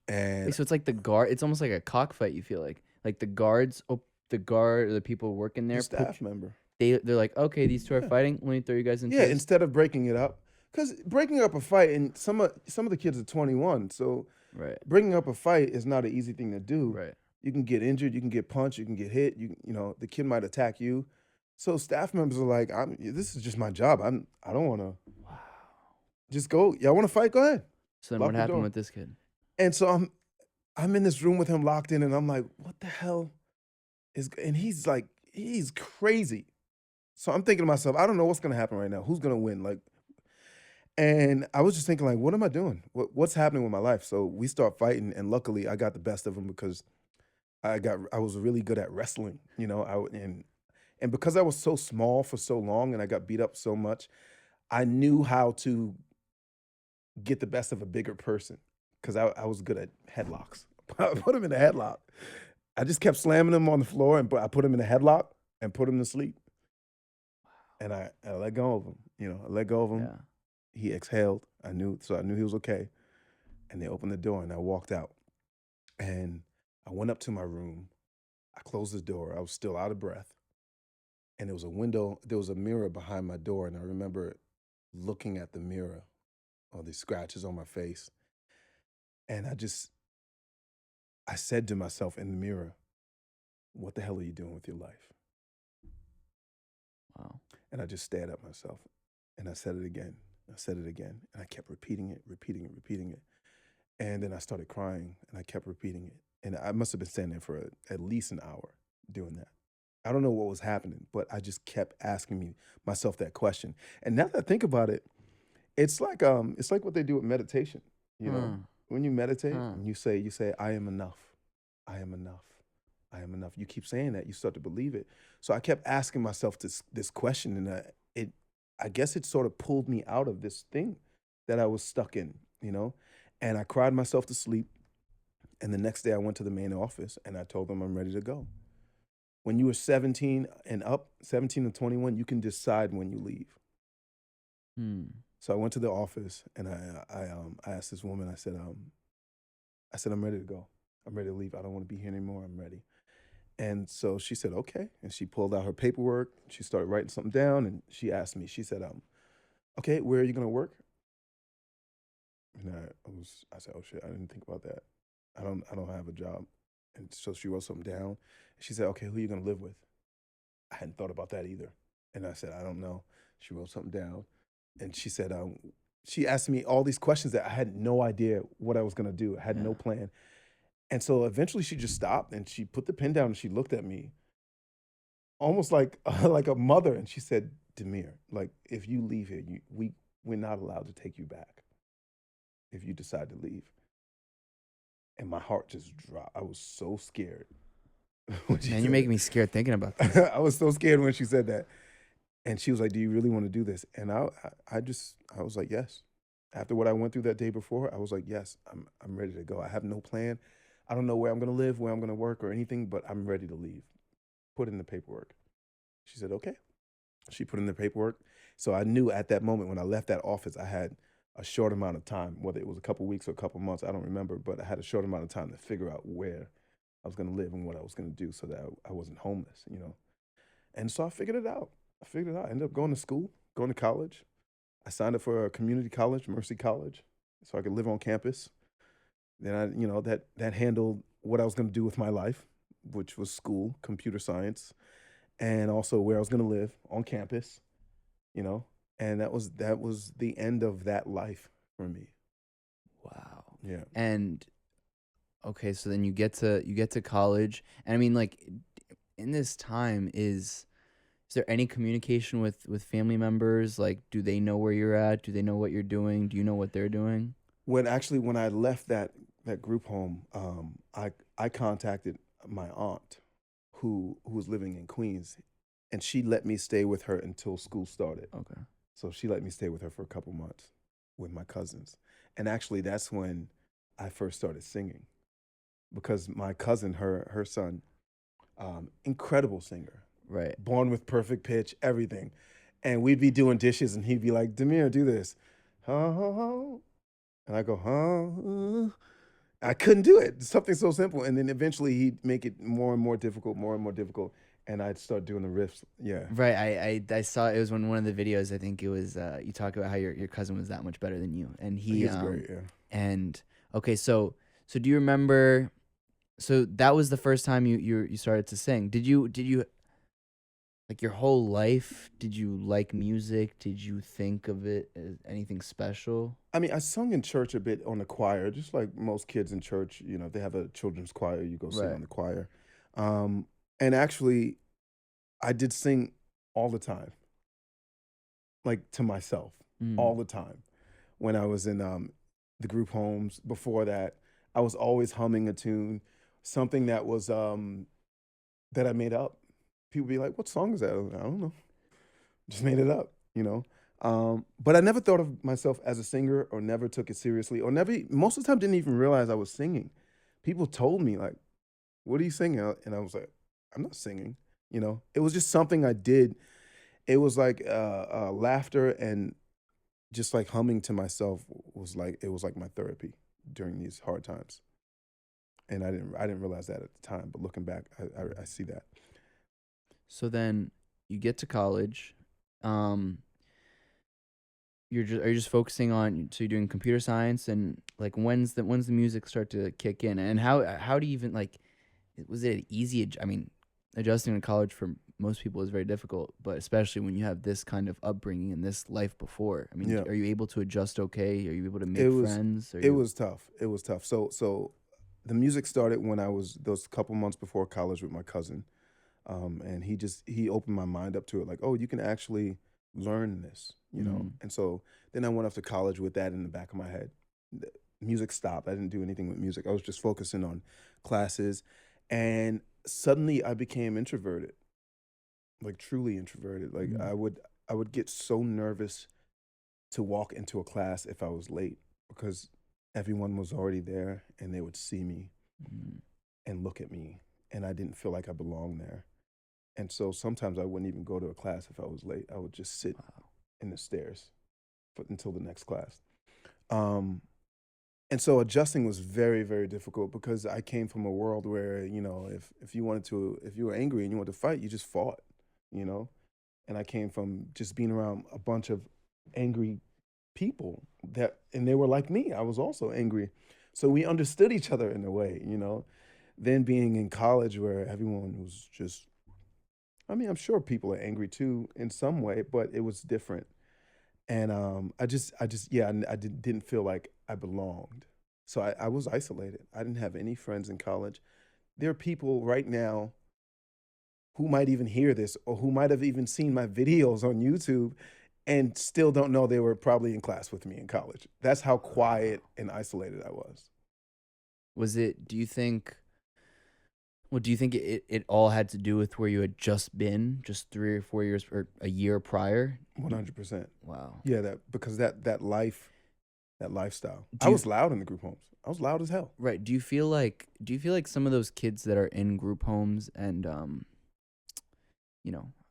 Wait, and so it's like the guard. It's almost like a cockfight. You feel like the guards, the guard, or the people working the there. staff member. They're like, okay, these two are Yeah. fighting. Let me throw you guys into Yeah, this. instead of breaking it up, because breaking up a fight, and some of the kids are 21, so Right. breaking up a fight is not an easy thing to do. Right. You can get injured, you can get punched, you can get hit. You know, the kid might attack you. So staff members are like, this is just my job. I don't want to Wow. just go. Y'all want to fight? Go ahead. So then Lock what the happened door. with this kid? And so I'm in this room with him locked in, and I'm like, what the hell is? And he's like, he's crazy. So I'm thinking to myself, I don't know what's gonna happen right now. Who's gonna win? Like, and I was just thinking, like, what am I doing? What's happening with my life? So we start fighting, and luckily I got the best of him because I was really good at wrestling, you know. And because I was so small for so long, and I got beat up so much, I knew how to get the best of a bigger person because I was good at headlocks. I put him in a headlock. I just kept slamming him on the floor, and I put him in a headlock and put him to sleep. And I let go of him. You know, I let go of him. Yeah. He exhaled. I knew he was okay. And they opened the door, and I walked out. And I went up to my room. I closed the door. I was still out of breath. And there was a window, there was a mirror behind my door. And I remember looking at the mirror, all these scratches on my face. And I said to myself in the mirror, what the hell are you doing with your life? Wow. And I just stared at myself. And I said it again. I said it again. And I kept repeating it, repeating it, repeating it. And then I started crying, and I kept repeating it. And I must have been standing there for at least an hour doing that. I don't know what was happening, but I just kept asking myself that question. And now that I think about it, it's like what they do with meditation. You know, Huh. when you meditate Huh. and you say, I am enough. I am enough. I am enough. You keep saying that, you start to believe it. So I kept asking myself this question, and I guess it sort of pulled me out of this thing that I was stuck in, you know? And I cried myself to sleep. And the next day I went to the main office and I told them I'm ready to go. When you were 17 and up, 17 and 21, you can decide when you leave. Hmm. So I went to the office and I asked this woman, I said, I'm ready to go. I'm ready to leave. I don't want to be here anymore. I'm ready. And so she said, okay. And she pulled out her paperwork. She started writing something down, and she asked me, she said, okay, where are you going to work? And I said, oh shit, I didn't think about that. I don't have a job. And so she wrote something down. She said, okay, who are you going to live with? I hadn't thought about that either. And I said, I don't know. She wrote something down. And she said, she asked me all these questions that I had no idea what I was going to do. I had no plan. And so eventually she just stopped and she put the pen down and she looked at me almost like like a mother. And she said, Damiyr, like, if you leave here, we're not allowed to take you back if you decide to leave. And my heart just dropped. I was so scared. Man, you're making me scared thinking about this. I was so scared when she said that. And she was like, "Do you really want to do this?" And I was like, "Yes." After what I went through that day before, I was like, "Yes, I'm ready to go. I have no plan. I don't know where I'm gonna live, where I'm gonna work, or anything, but I'm ready to leave. Put in the paperwork." She said, "Okay." She put in the paperwork. So I knew at that moment when I left that office, I had a short amount of time, whether it was a couple weeks or a couple months, I don't remember, but I had a short amount of time to figure out where I was gonna live and what I was gonna do so that I wasn't homeless, you know. And so I figured it out. I figured it out. I ended up going to school, going to college. I signed up for a community college, Mercy College, so I could live on campus. Then that handled what I was going to do with my life, which was school, computer science, and also where I was going to live on campus. You know, and that was the end of that life for me. Wow. Yeah. And okay, so then you get to college, and I mean, like, in this time, is there any communication with family members? Like, do they know where you're at? Do they know what you're doing? Do you know what they're doing? When I left that group home, I contacted my aunt who was living in Queens, and she let me stay with her until school started. Okay. So she let me stay with her for a couple months with my cousins. And actually that's when I first started singing because my cousin, her son, incredible singer, Right. born with perfect pitch, everything. And we'd be doing dishes and he'd be like, "Damiyr, do this." Huh, huh, huh. And I go, "Huh?" I couldn't do it. Something so simple. And then eventually he'd make it more and more difficult, more and more difficult. And I'd start doing the riffs. Yeah. Right. I saw it was one of the videos. I think it was you talk about how your cousin was that much better than you, and he He's great. Yeah. and okay, so do you remember? So that was the first time you started to sing. Did you like your whole life? Did you like music? Did you think of it as anything special? I mean, I sung in church a bit on the choir, just like most kids in church. You know, if they have a children's choir, you go sing Right. on the choir. Um, and actually, I did sing all the time, like to myself, Mm. all the time. When I was in the group homes, before that, I was always humming a tune, something that was that I made up. People be like, "What song is that?" I was like, "I don't know, just made it up," you know. But I never thought of myself as a singer, or never took it seriously, or never. Most of the time, didn't even realize I was singing. People told me like, "What are you singing?" And I was like, "I'm not singing." You know, it was just something I did. It was like laughter and just like humming to myself was like it was like my therapy during these hard times. And I didn't realize that at the time, but looking back, I see that. So then you get to college. Um, are you just focusing on, so you're doing computer science, and like when's the music start to kick in, and how do you even like, was it easy? I mean, adjusting to college for most people is very difficult, but especially when you have this kind of upbringing and this life before. I mean, Yeah, are you able to adjust okay? Are you able to it make was friends? Are it you was tough. It was tough. So the music started when I was those couple months before college with my cousin, and he opened my mind up to it. Like, oh, you can actually learn this, you know. mm, And so then I went off to college with that in the back of my head. The music stopped. I didn't do anything with music. I was just focusing on classes, and suddenly I became introverted, like truly introverted. Like mm, I would get so nervous to walk into a class if I was late because everyone was already there and they would see me mm, and look at me, and I didn't feel like I belonged there. And so sometimes I wouldn't even go to a class if I was late. I would just sit wow. in the stairs until the next class. Um, and so adjusting was very, very difficult because I came from a world where, you know, if you were angry and you wanted to fight, you just fought, you know? And I came from just being around a bunch of angry people and they were like me. I was also angry. So we understood each other in a way, you know? Then being in college where everyone was just, I mean, I'm sure people are angry too in some way, but it was different. And yeah, didn't feel like I belonged. So I was isolated. I didn't have any friends in college. There are people right now who might even hear this or who might have even seen my videos on YouTube and still don't know they were probably in class with me in college. That's how quiet and isolated I was. Was it? Do you think? Well, do you think it all had to do with where you had just been, just 3 or 4 years or a year prior? 100%. Wow. Yeah, that because that lifestyle. Do I you was loud in the group homes. I was loud as hell. right? Do you feel like some of those kids that are in group homes and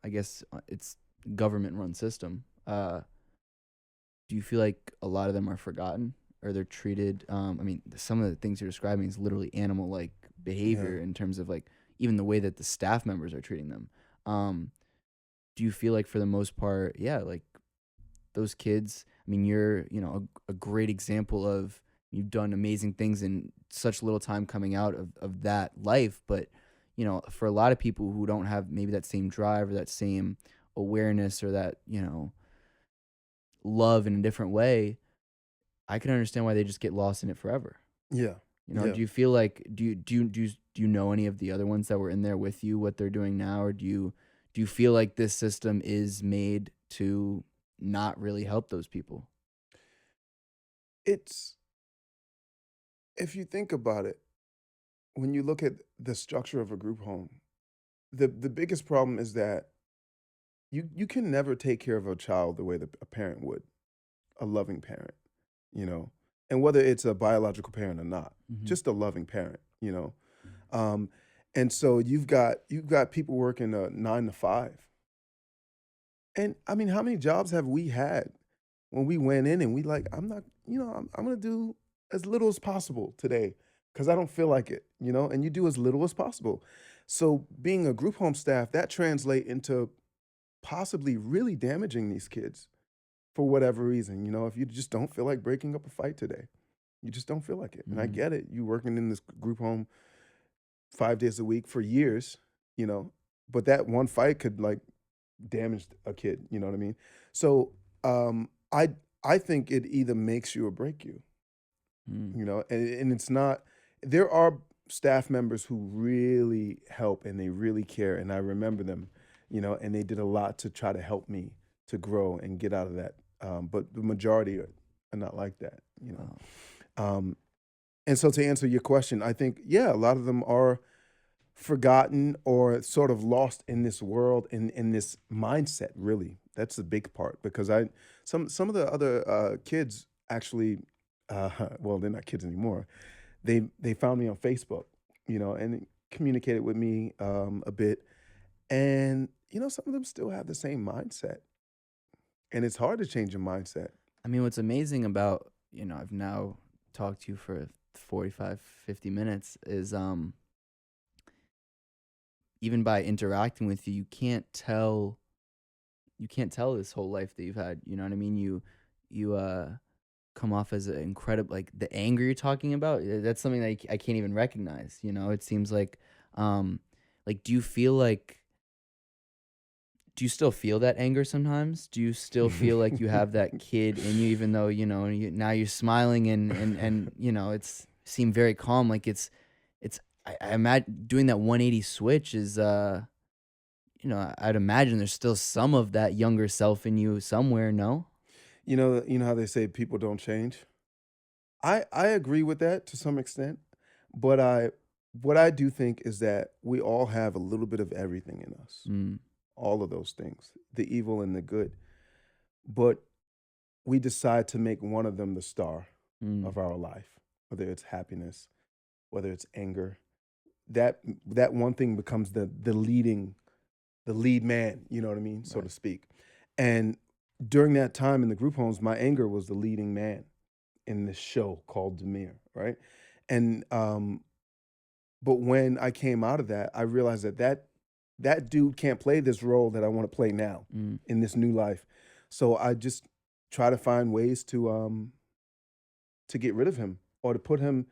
I guess it's government run system. Do you feel like a lot of them are forgotten or they're treated? I mean, some of the things you're describing is literally animal like Yeah. behavior in terms of like even the way that the staff members are treating them. Um, do you feel like for the most part, yeah, like those kids? I mean, you're a great example of you've done amazing things in such little time coming out of that life, but for a lot of people who don't have maybe that same drive or that same awareness or that love in a different way, I can understand why they just get lost in it forever. Yeah. Yeah. Do you feel like do you know any of the other ones that were in there with you, what they're doing now, or do you feel like this system is made to not really help those people? It's if you think about it, when you look at the structure of a group home, the biggest problem is that you can never take care of a child the way that a parent would, a loving parent, you know, and whether it's a biological parent or not, Hmm. just a loving parent. Um, and so you've got people working 9 to 5, and I mean, how many jobs have we had when we went in and we like, I'm not, I'm gonna do as little as possible today because I don't feel like it, and you do as little as possible. So being a group home staff, that translate into possibly really damaging these kids for whatever reason. If you just don't feel like breaking up a fight today, you just don't feel like it. And I Hmm. get it. You working in this group home 5 days a week for years, you know, but that one fight could like damage a kid. You know what I mean? So I think it either makes you or break you. Mm. And it's not. There are staff members who really help and they really care, and I remember them, and they did a lot to try to help me to grow and get out of that. But the majority are not like that. Wow. Um, and so to answer your question, I think yeah, a lot of them are forgotten or sort of lost in this world in this mindset. Really, that's the big part because some of the other kids actually, well, they're not kids anymore. They found me on Facebook, and communicated with me a bit, and some of them still have the same mindset, and it's hard to change your mindset. I mean, what's amazing about, I've now talked to you for 45, 50 minutes is even by interacting with you, you can't tell this whole life that you've had. You know what I mean? You come off as an incredible like the anger you're talking about. That's something that I can't even recognize. It seems um like do you still feel that anger sometimes? Do you still feel like you have that kid in you, even though now you're smiling and it's seem very calm. Like it's I imagine doing that 180 switch is I'd imagine there's still some of that younger self in you somewhere. No. You know how they say people don't change. I agree with that to some extent, but what I do think is that we all have a little bit of everything in us, Mm, all of those things, the evil and the good, but we decide to make one of them the star mm, of our life, whether it's happiness, whether it's anger. That one thing becomes the lead man, you know what I mean, so to right. speak. And during that time in the group homes, my anger was the leading man in this show called Damiyr, right? And but when I came out of that, I realized that dude can't play this role that I want to play now Mm. in this new life. So I just try to find ways to get rid of him or to put him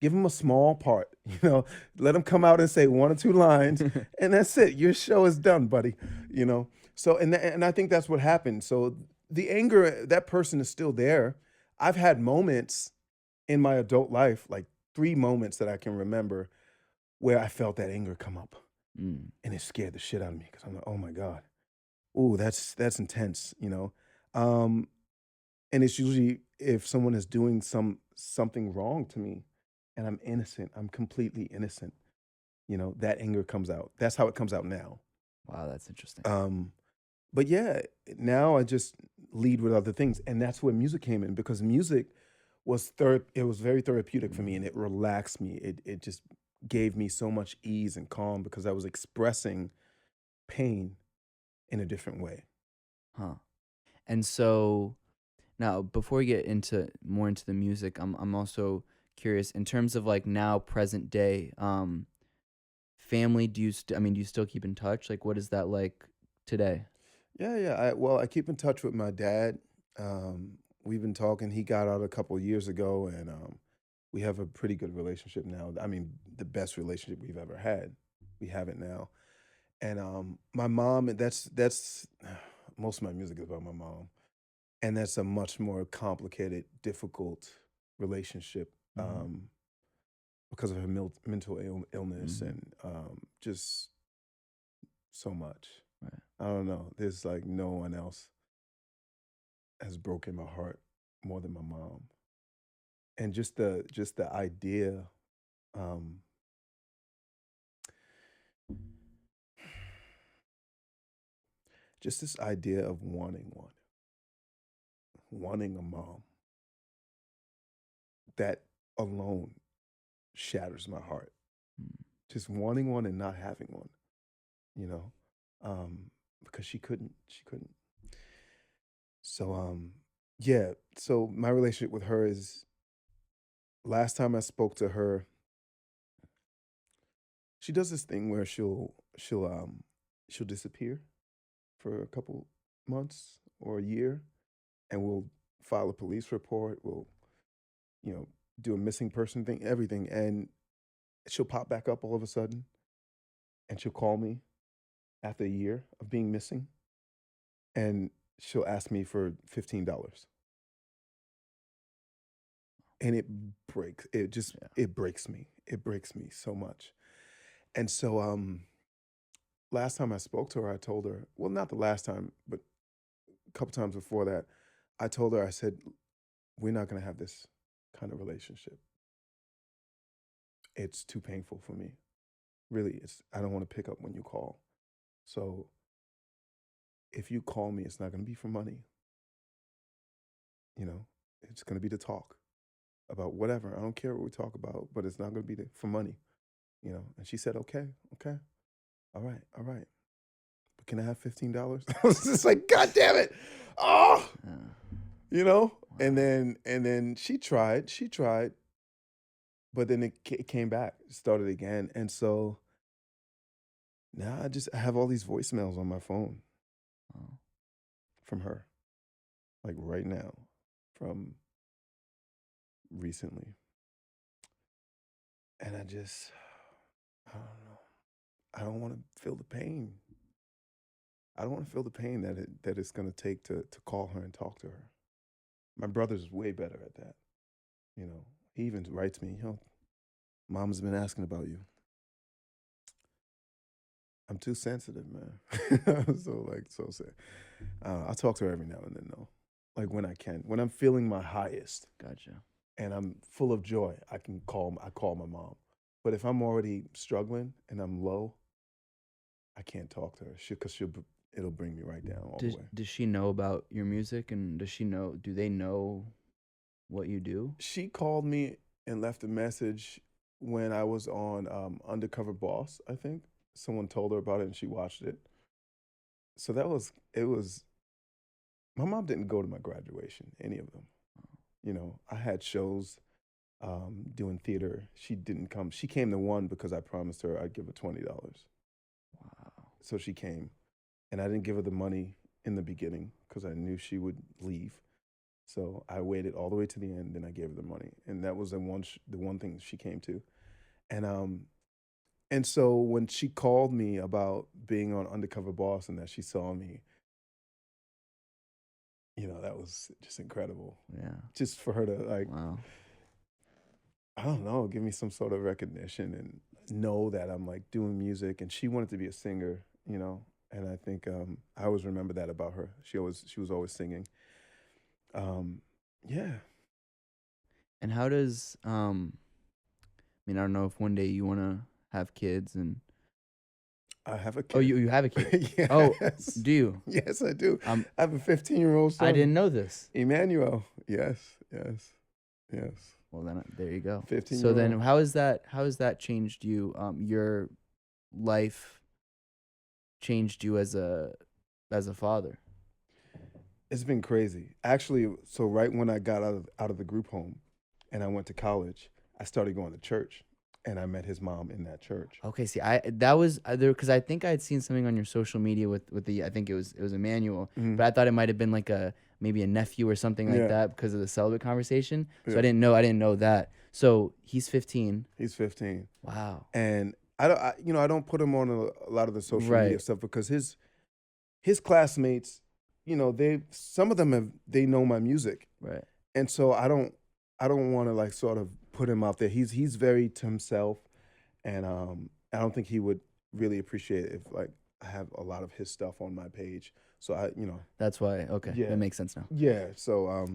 give him a small part, let him come out and say one or two lines and that's it. Your show is done, buddy, you know. So and I think that's what happened. So the anger, that person is still there. I've had moments in my adult life, like 3 moments that I can remember where I felt that anger come up, Mm. and it scared the shit out of me because 'cause I'm like, "Oh my god. Ooh, that's intense." Um, and it's usually if someone is doing something wrong to me, and I'm innocent, I'm completely innocent. that anger comes out. That's how it comes out now. Wow, that's interesting. Um, but yeah, now I just lead with other things, and that's where music came in because music it was very therapeutic for me, and it relaxed me. It just gave me so much ease and calm because I was expressing pain in a different way. Huh. And so now, before we get into more into the music, I'm also curious in terms of like now present day, family. I mean, do you still keep in touch? Like, what is that like today? Yeah, yeah. Well, I keep in touch with my dad. We've been talking. He got out a couple years ago, and we have a pretty good relationship now. I mean, the best relationship we've ever had. We have it now. And my mom, and that's most of my music is about my mom, and that's a much more complicated, difficult relationship Mm-hmm. because of her mental illness Mm-hmm. and just so much. Right. I don't know. There's like no one else has broken my heart more than my mom. And just the idea, um, just this idea of wanting a mom, that alone shatters my heart. Mm. Just wanting one and not having one, you know, because she couldn't. So yeah. So my relationship with her is last time I spoke to her, she does this thing where she'll disappear for a couple months or a year, and we'll file a police report. We'll you know do a missing person thing, everything, and she'll pop back up all of a sudden, and she'll call me after a year of being missing, and she'll ask me for $15, and Yeah. it breaks me so much. And so last time I spoke to her, I told her, well, not the last time, but a couple times before that, I told her, I said, we're not going to have this kind of relationship. It's too painful for me. Really, I don't want to pick up when you call. So if you call me, it's not going to be for money. You know, it's going to be to talk about whatever. I don't care what we talk about, but it's not going to be for money. And she said, okay, okay, all right, all right. But can I have $15? I was just like, God damn it. Oh, Yeah. and Wow. then she tried, but then it came back, started again. And so now I have all these voicemails on my phone Wow. from her, like right now, from recently. And I don't know. I don't want to feel the pain. I don't want to feel the pain that it's gonna take to call her and talk to her. My brother's way better at that. You know, he even writes me, Mom's been asking about you. I'm too sensitive, man. I'm so sad. I talk to her every now and then though. Like when I can. When I'm feeling my highest Gotcha. and I'm full of joy, I call my mom. But if I'm already struggling and I'm low, I can't talk to her. It'll bring me right down all the way. Does she know about your music, and do they know what you do? She called me and left a message when I was on Undercover Boss, I think. Someone told her about it and she watched it. So it was, my mom didn't go to my graduation, any of them. I had shows doing theater. She didn't come. She came to one because I promised her I'd give her $20. Wow. So she came, and I didn't give her the money in the beginning because I knew she would leave. So I waited all the way to the end, then I gave her the money, and that was the one thing she came to. And so when she called me about being on Undercover Boss and that she saw me, that was just incredible. Yeah. Just for her to like, Wow. I don't know, give me some sort of recognition and know that I'm like doing music. And she wanted to be a singer. And I think I always remember that about her. She was always singing. Um, yeah. And how does I mean, I don't know if one day you want to have kids and I have a oh, kid. you have a kid. Oh, Yes. do you? Yes, I do. Um, I have a 15-year-old son. I didn't know this. Emmanuel. Yes, yes, yes. Well, then there you go. 15 So year then, old. how has that changed you? Your life changed you as a father. It's been crazy. Actually, so right when I got out of the group home and I went to college, I started going to church and I met his mom in that church. Okay, see, I that was there because I think I had seen something on your social media with the I think it was Emmanuel, Mhm. but I thought it might have been like maybe a nephew or something like Yeah. that because of the celibate conversation. So Yeah. I didn't know that. So he's 15. He's 15. Wow. And I don't put him on a lot of the social media Right. stuff because his classmates, some of them they know my music. Right. And so I don't want to like sort of put him out there. He's very to himself, and I don't think he would really appreciate it if like I have a lot of his stuff on my page. So That's why. Okay, Yeah. that makes sense now. yeah. So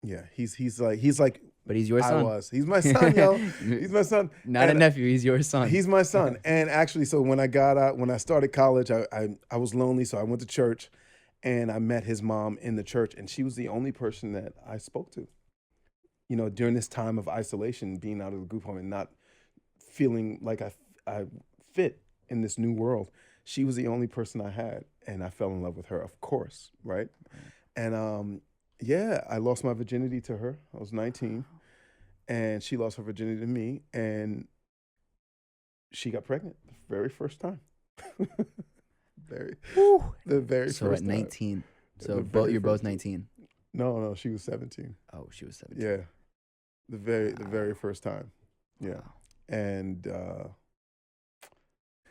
yeah, he's like But he's your I son. was. He's my son, yo. He's my son. Not a And nephew. He's your son. He's my son. And actually, so when I started college, I was lonely, so I went to church, and I met his mom in the church, and she was the only person that I spoke to. During this time of isolation, being out of the group home and not feeling like I fit in this new world, she was the only person I had, and I fell in love with her, of course, right? And yeah, I lost my virginity to her. I was 19, and she lost her virginity to me, and she got pregnant the very first time. The very So first at time. 19. The So very you're both first time. 19. No, she was 17. Oh, she was 17. Yeah, the very first time. Yeah, Wow. and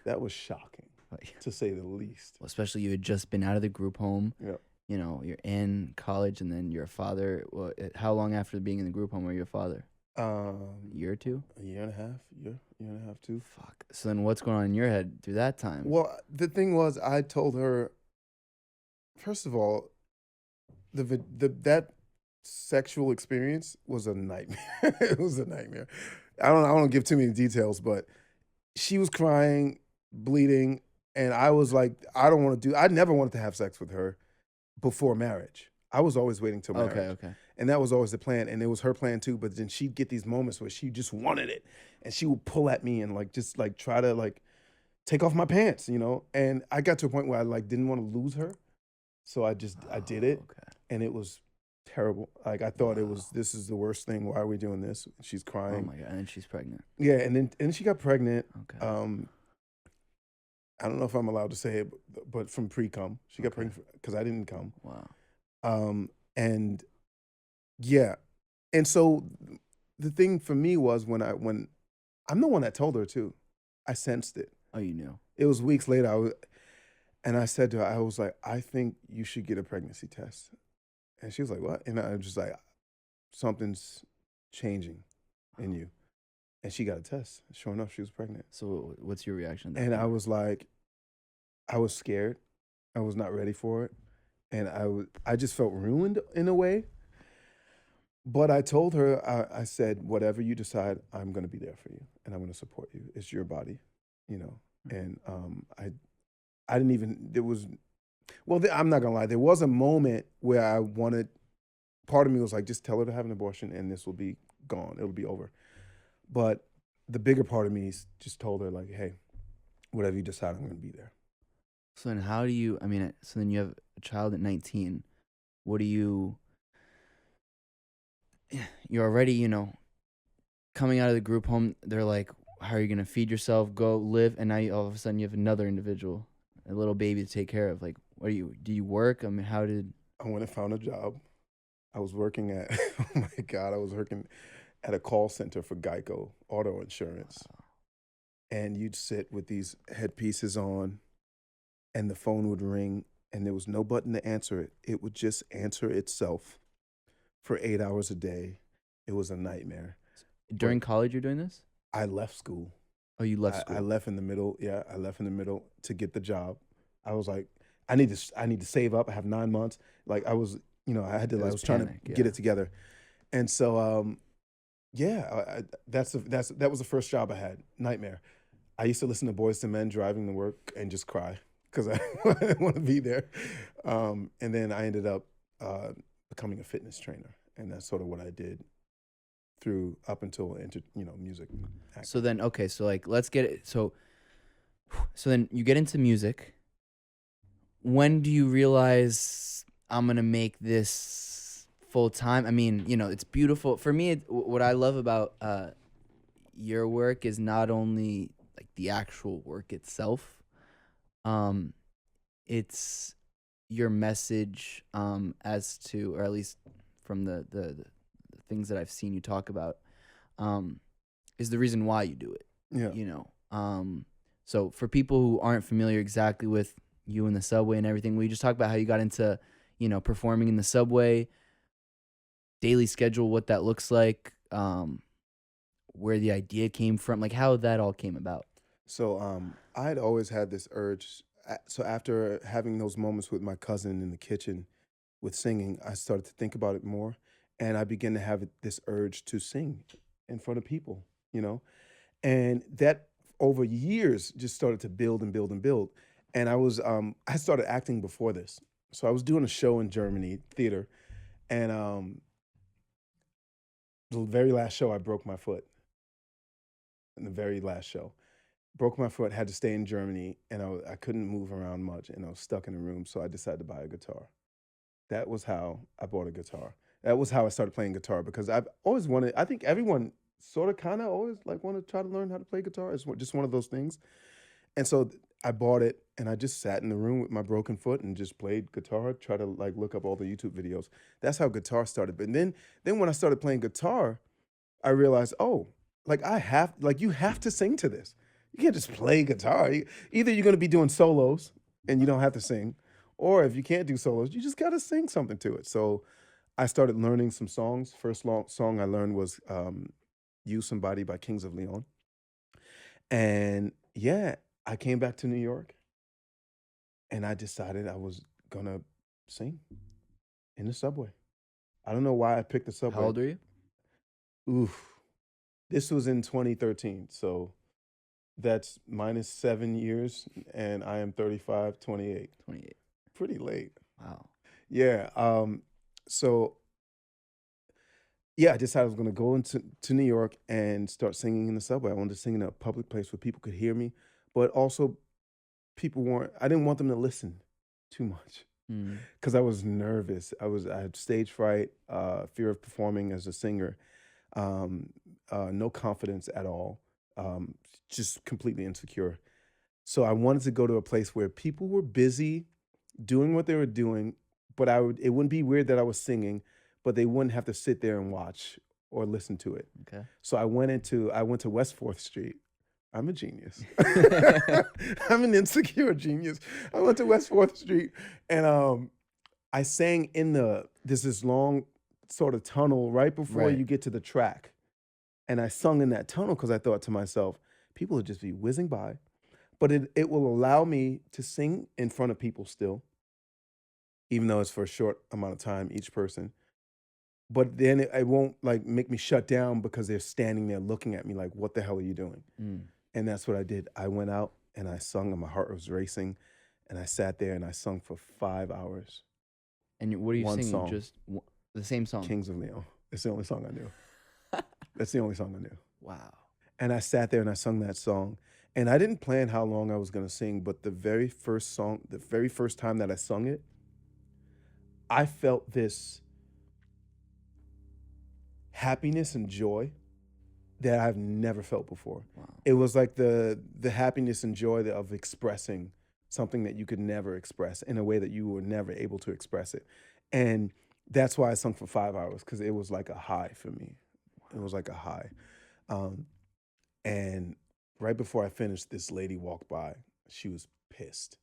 that was shocking, Like, to say the least. well, especially you had just been out of the group home. Yeah. You're in college and then you're a father. Well, how long after being in the group home were you a father? A year or two? A year and a half, year and a half, too. Fuck. So then what's going on in your head through that time? Well, the thing was, I told her, first of all, that sexual experience was a nightmare. It was a nightmare. I don't want to give too many details, but she was crying, bleeding, and I was like, I never wanted to have sex with her before marriage. I was always waiting till marriage. Okay. And that was always the plan. And it was her plan too. But then she'd get these moments where she just wanted it. And she would pull at me and just try to take off my pants, And I got to a point where I didn't want to lose her. So I did it. Okay. And it was terrible. I thought this is the worst thing. Why are we doing this? She's Oh crying. my God. And then she's pregnant. Yeah. And then she got pregnant. Okay. I don't know if I'm allowed to say it, but from pre-cum. She got pregnant because I didn't come. Wow. And yeah. And so the thing for me was when I'm the one that told her too. I sensed it. Oh, you knew. It was weeks later. And I said to her, I was like, I think you should get a pregnancy test. And she was like, what? And I was just like, something's changing in you. And she got a test. Sure enough, she was pregnant. So what's your reaction? And I was like, I was scared. I was not ready for it. And I just felt ruined in a way. But I told her, I said, whatever you decide, I'm going to be there for you. And I'm going to support you. It's your body, And I didn't even, I'm not going to lie. There was a moment where part of me was like, just tell her to have an abortion and this will be gone. It'll be over. But the bigger part of me just told her hey, whatever you decide, I'm going to be there. So then so then you have a child at 19. What do you're already, coming out of the group home. They're like, how are you going to feed yourself, go live? And now all of a sudden you have another individual, a little baby to take care of. Like, do you work? I mean, how did? I went and found a job. I was working at, oh my God, I was working at a call center for Geico auto insurance. Wow. And you'd sit with these headpieces on and the phone would ring and there was no button to answer it. It would just answer itself for 8 hours a day. It was a nightmare. During college, you're doing this? I left school. Oh, you left school? I left in the middle. Yeah, I left in the middle to get the job. I was like, I need to save up. I have 9 months. I was, I had to. I was trying to get it together, and so, yeah, that was the first job I had. Nightmare. I used to listen to Boys to Men driving to work and just cry because I didn't want to be there. And then I ended up becoming a fitness trainer, and that's sort of what I did through up until music and So acting. then, okay, so like, let's get it. So then you get into music. When do you realize I'm gonna make this full time? I mean, it's beautiful for me. What I love about your work is not only like the actual work itself. Um, it's your message as to, or at least from the things that I've seen you talk about, um, is the reason why you do it. Yeah. So for people who aren't familiar exactly with you in the subway and everything, we just talk about how you got into, performing in the subway, daily schedule, what that looks like, where the idea came from, like how that all came about. So I had always had this urge. So after having those moments with my cousin in the kitchen with singing, I started to think about it more, and I began to have this urge to sing in front of people, you know, and that over years just started to build and build and build. And I started acting before this, so I was doing a show in Germany theater, and the very last show I broke my foot. In the very last show, broke my foot, had to stay in Germany, and I couldn't move around much, and I was stuck in a room, so I decided to buy a guitar. That was how I bought a guitar. That was how I started playing guitar because I've always wanted. I think everyone sort of kind of always like want to try to learn how to play guitar. It's just one of those things. And so I bought it, and I just sat in the room with my broken foot and just played guitar. Try to like look up all the YouTube videos. That's how guitar started. But then when I started playing guitar, I realized, oh, you have to sing to this. You can't just play guitar. Either you're going to be doing solos and you don't have to sing, or if you can't do solos, you just got to sing something to it. So I started learning some songs. First song I learned was "You Somebody" by Kings of Leon, and yeah, I came back to New York and I decided I was gonna sing in the subway. I don't know why I picked the How subway. old are you? Oof, this was in 2013, so that's minus 7 years, and I am 35, 28. 28. Pretty late. Wow. Yeah. So yeah, I decided I was gonna go into New York and start singing in the subway. I wanted to sing in a public place where people could hear me, but also people weren't. I didn't want them to listen too much Mm. because I was nervous. I had stage fright, fear of performing as a singer, um, no confidence at all, um, just completely insecure. So I wanted to go to a place where people were busy doing what they were doing, but it wouldn't be weird that I was singing, but they wouldn't have to sit there and watch or listen to it. Okay. So I went to West 4th Street. I'm a genius. I'm an insecure genius. I went to West 4th Street, and I sang in there's this long sort of tunnel right before Right. you get to the track. And I sung in that tunnel because I thought to myself, people will just be whizzing by, but it will allow me to sing in front of people still, even though it's for a short amount of time each person. But then it won't like make me shut down because they're standing there looking at me like, what the hell are you doing? Mm. And that's what I did. I went out and I sung, and my heart was racing, and I sat there and I sung for 5 hours. And what are you One singing? song, Just the same song. Kings of Leon. It's the only song I knew. That's the only song I knew. Wow. And I sat there and I sung that song. And I didn't plan how long I was going to sing, but the very first song, the very first time that I sung it, I felt this happiness and joy that I've never felt before. Wow. It was like the happiness and joy of expressing something that you could never express in a way that you were never able to express it. And that's why I sung for 5 hours, because it was like a high for me. It was like a high. Um, and right before I finished, this lady walked by. She was pissed.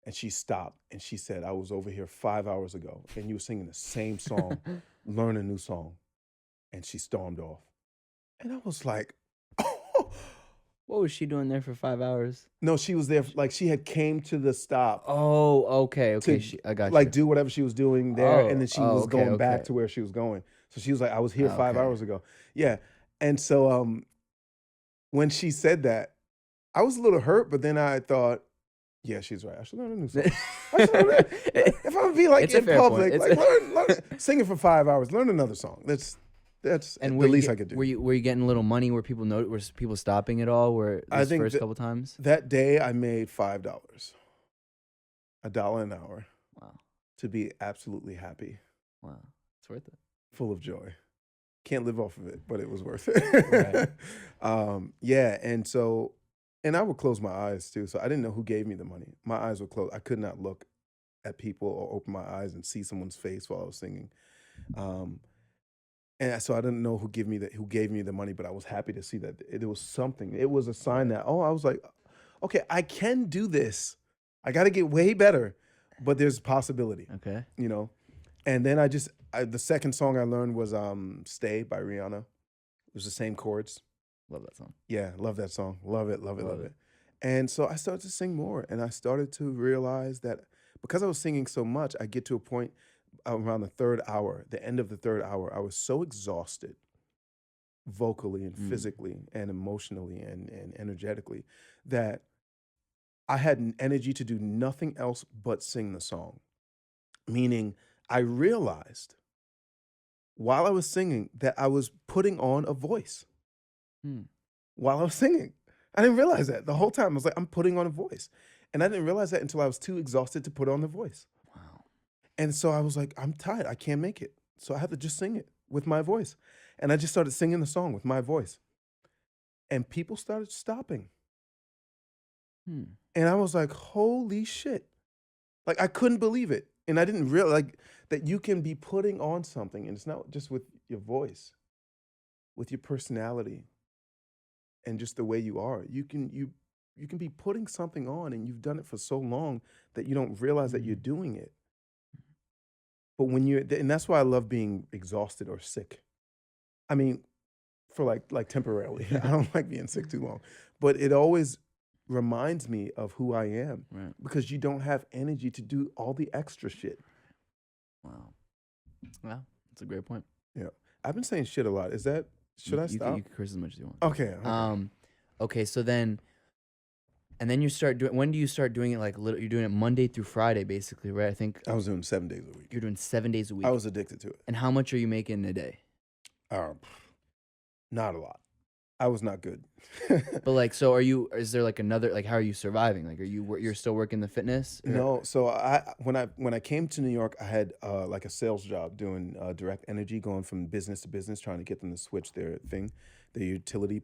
And she stopped and she said, I was over here 5 hours ago and you were singing the same song, learn a new song. And she stormed off. And I was like, oh. What was she doing there for 5 hours? No, she was there, like she had came to the stop Oh, okay. to I got like you. do whatever she was doing there. And Oh, then she was okay, going back okay. to where she was going. So she was like, I was here five Okay. hours ago. Yeah. And so when she said that, I was a little hurt, but then I thought, yeah, she's right. I should learn a new song. I should learn if I'm gonna be like It's a in fair point. public, like learn sing it for 5 hours, learn another song. That's And the least I could do. were you getting a little money? Were people were people stopping at all? Were I those think first couple times? that day I made $5, $1 an hour, Wow, to be absolutely happy, wow, it's worth it. full of joy. Can't live off of it, but it was worth Right. it. Yeah, and I would close my eyes too, so I didn't know who gave me the money. My eyes were closed. I could not look at people or open my eyes and see someone's face while I was singing. Um, and so I didn't know who gave me the money, but I was happy to see that there was something. It was a sign that, I was like, okay, I can do this. I got to get way better, but there's a possibility, Okay. you know. And then the second song I learned was "Stay" by Rihanna. It was the same chords. Love that song. Yeah, love that song. Love it, love it, Love love it. it. And so I started to sing more, and I started to realize that because I was singing so much, I get to a point around the third hour, the end of the third hour, I was so exhausted vocally and Mm. physically and emotionally and energetically that I had an energy to do nothing else but sing the song. Meaning, I realized while I was singing that I was putting on a voice Hmm. while I was singing. I didn't realize that the whole time. I was like, I'm putting on a voice. And I didn't realize that until I was too exhausted to put on the voice. Wow. And so I was like, I'm tired. I can't make it. So I have to just sing it with my voice. And I just started singing the song with my voice. And people started stopping. Hmm. And I was like, holy shit. Like, I couldn't believe it. And I didn't realize that you can be putting on something. And it's not just with your voice, with your personality and just the way you are. You can be putting something on, and you've done it for so long that you don't realize that you're Mm. doing it. But and that's why I love being exhausted or sick. I mean, for like temporarily. I don't like being sick too long. But it always reminds me of who I am Right. because you don't have energy to do all the extra shit. Wow. Wow. That's a great point. Yeah. I've been saying shit a lot. Should I stop? You can curse as much as you want. Okay. Okay. So then, and then you start doing. When do you start doing it? Like, you're doing it Monday through Friday, basically, right? I think I was doing 7 days a week. you're doing 7 days a week. I was addicted to it. And how much are you making a day? Not a lot. I was not good. But like, so is there like another, like, how are you surviving? Like, you're still working the fitness? Or- No, so when I came to New York, I had like a sales job doing direct energy, going from business to business, trying to get them to switch their utility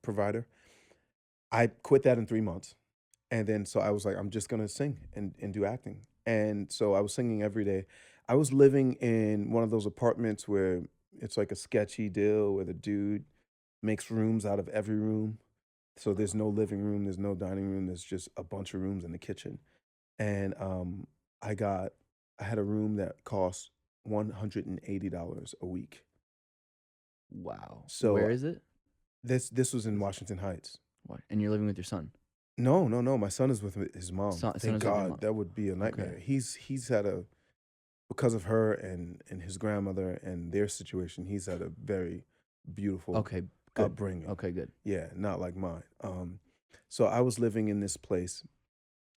provider. I quit that in 3 months, and then so I was like, I'm just gonna sing and do acting, and so I was singing every day. I was living in one of those apartments where it's like a sketchy deal where the dude makes rooms out of every room. So there's no living room, there's no dining room, there's just a bunch of rooms in the kitchen. And I got I had a room that cost $180 a week. Wow. So Where is it? this was in Washington Heights. What? And you're living with your son? No, no, no. My son is with his mom. Son Thank is with your God, mom. that would be a nightmare. Okay. He's had because of her and his grandmother and their situation, he's had a very beautiful Okay. Good. upbringing. Okay. Good. Yeah, not like mine. So I was living in this place,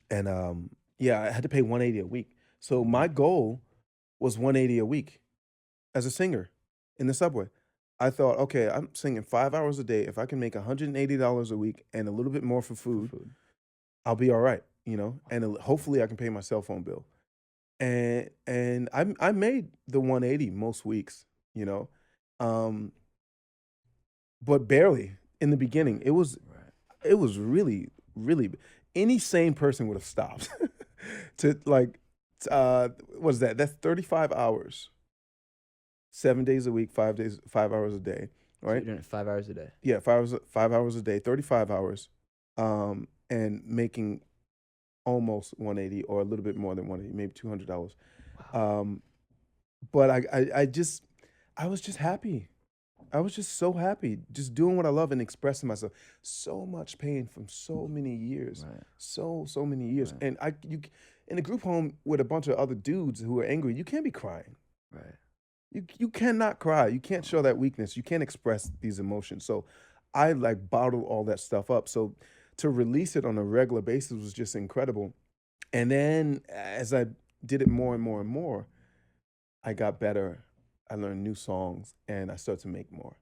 and yeah, I had to pay 180 a week. So my goal was 180 a week as a singer in the subway. I thought, okay, I'm singing 5 hours a day. If I can make $180 a week and a little bit more for For food, I'll be all right, and hopefully I can pay my cell phone bill. And I made the 180 most weeks, um, but barely in the beginning. Right. It was really, really, any sane person would have stopped to like, what is that? That's 35 hours, 7 days a week, 5 hours a day, So right? you're doing it 5 hours a day. Yeah, 5 hours a day, 35 hours, and making almost 180 or a little bit more than 180, maybe $200. Wow. But I was just happy. I was just so happy, just doing what I love and expressing myself. So much pain from so many years, Right. so many years, Right. and you in a group home with a bunch of other dudes who are angry. You can't be crying. Right. You cannot cry. You can't show that weakness. You can't express these emotions. So I like bottled all that stuff up. So to release it on a regular basis was just incredible. And then as I did it more and more and more, I got better. I learned new songs and I started to make more,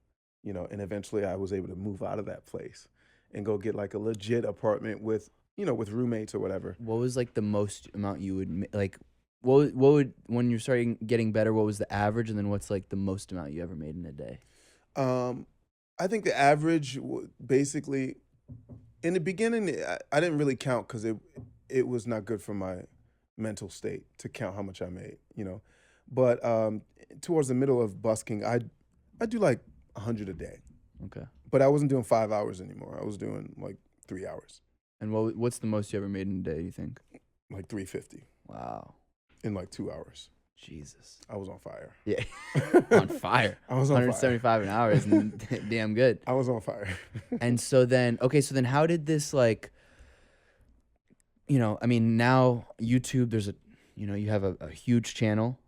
and eventually I was able to move out of that place and go get like a legit apartment with, with roommates or whatever. What was like the most amount you would like? What would when you're starting getting better? What was the average, and then what's like the most amount you ever made in a day? Um, I think the average basically in the beginning, I didn't really count because it was not good for my mental state to count how much I made. But towards the middle of busking, I do like 100 a day, Okay. but I wasn't doing 5 hours anymore. I was doing like 3 hours, And what's the most you ever made in a day? You think? like 350 Wow. in like 2 hours. Jesus. I was on fire. Yeah. On fire. I was on fire. 175 an hour is damn good. I was on fire. And so then, okay, so then how did this like, I mean, now YouTube, there's you have a huge channel,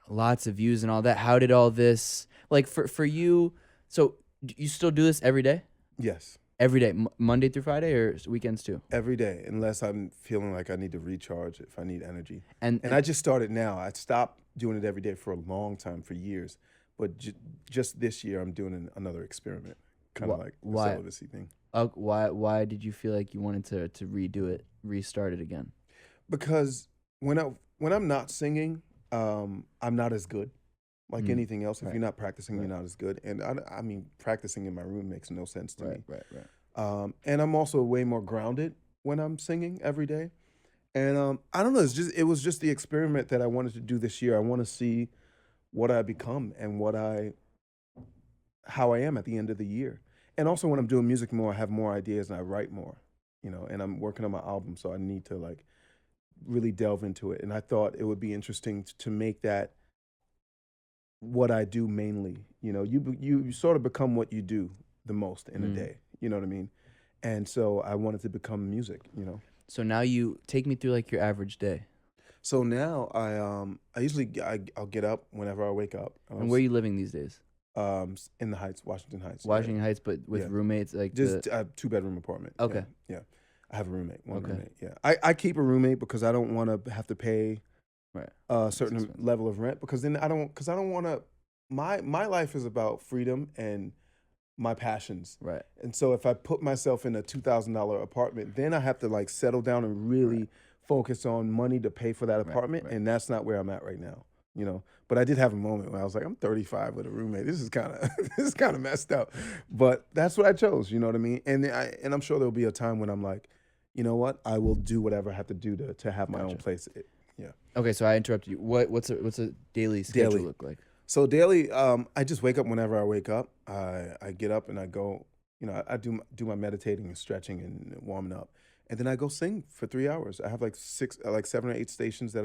lots of views and all that. How did all this, like for you, so you still do this every day? Yes. Every day, Monday through Friday or weekends too? Every day, unless I'm feeling like I need to recharge, if I need energy. And I just started now. I stopped doing it every day for a long time, for years. But just this year, I'm doing another experiment, kind of like the celibacy thing. Why did you feel like you wanted to redo it, restart it again? Because when I'm not singing, I'm not as good. Like anything else, if you're not practicing, you're not as good. And I mean, practicing in my room makes no sense to me. Right. And I'm also way more grounded when I'm singing every day. And I don't know. It was just the experiment that I wanted to do this year. I want to see what I become and how I am at the end of the year. And also, when I'm doing music more, I have more ideas and I write more. And I'm working on my album, so I need to like really delve into it. And I thought it would be interesting to make that what I do mainly. You sort of become what you do the most in a day. You know what I mean? And so I wanted to become music. So now you take me through like your average day. So now I usually I'll get up whenever I wake up. And where are you living these days? In the Heights, Washington Heights. Washington Heights, but with roommates, like just a 2-bedroom apartment. Okay. Yeah. I have a roommate. One roommate. Yeah. I keep a roommate because I don't want to have to pay a certain level of rent, because then I don't want to. My life is about freedom and my passions. Right. And so if I put myself in a $2,000 apartment, then I have to like settle down and really focus on money to pay for that apartment. And that's not where I'm at right now, But I did have a moment where I was like, I'm 35 with a roommate. This is kind of messed up. But that's what I chose, you know what I mean? And I'm sure there'll be a time when I'm like, you know what? I will do whatever I have to do to have my own place. Yeah. Okay, so I interrupted you. What's a daily schedule look like? So daily, I just wake up whenever I wake up. I get up and I go, I do my meditating and stretching and warming up, and then I go sing for 3 hours. I have like 7 or 8 stations that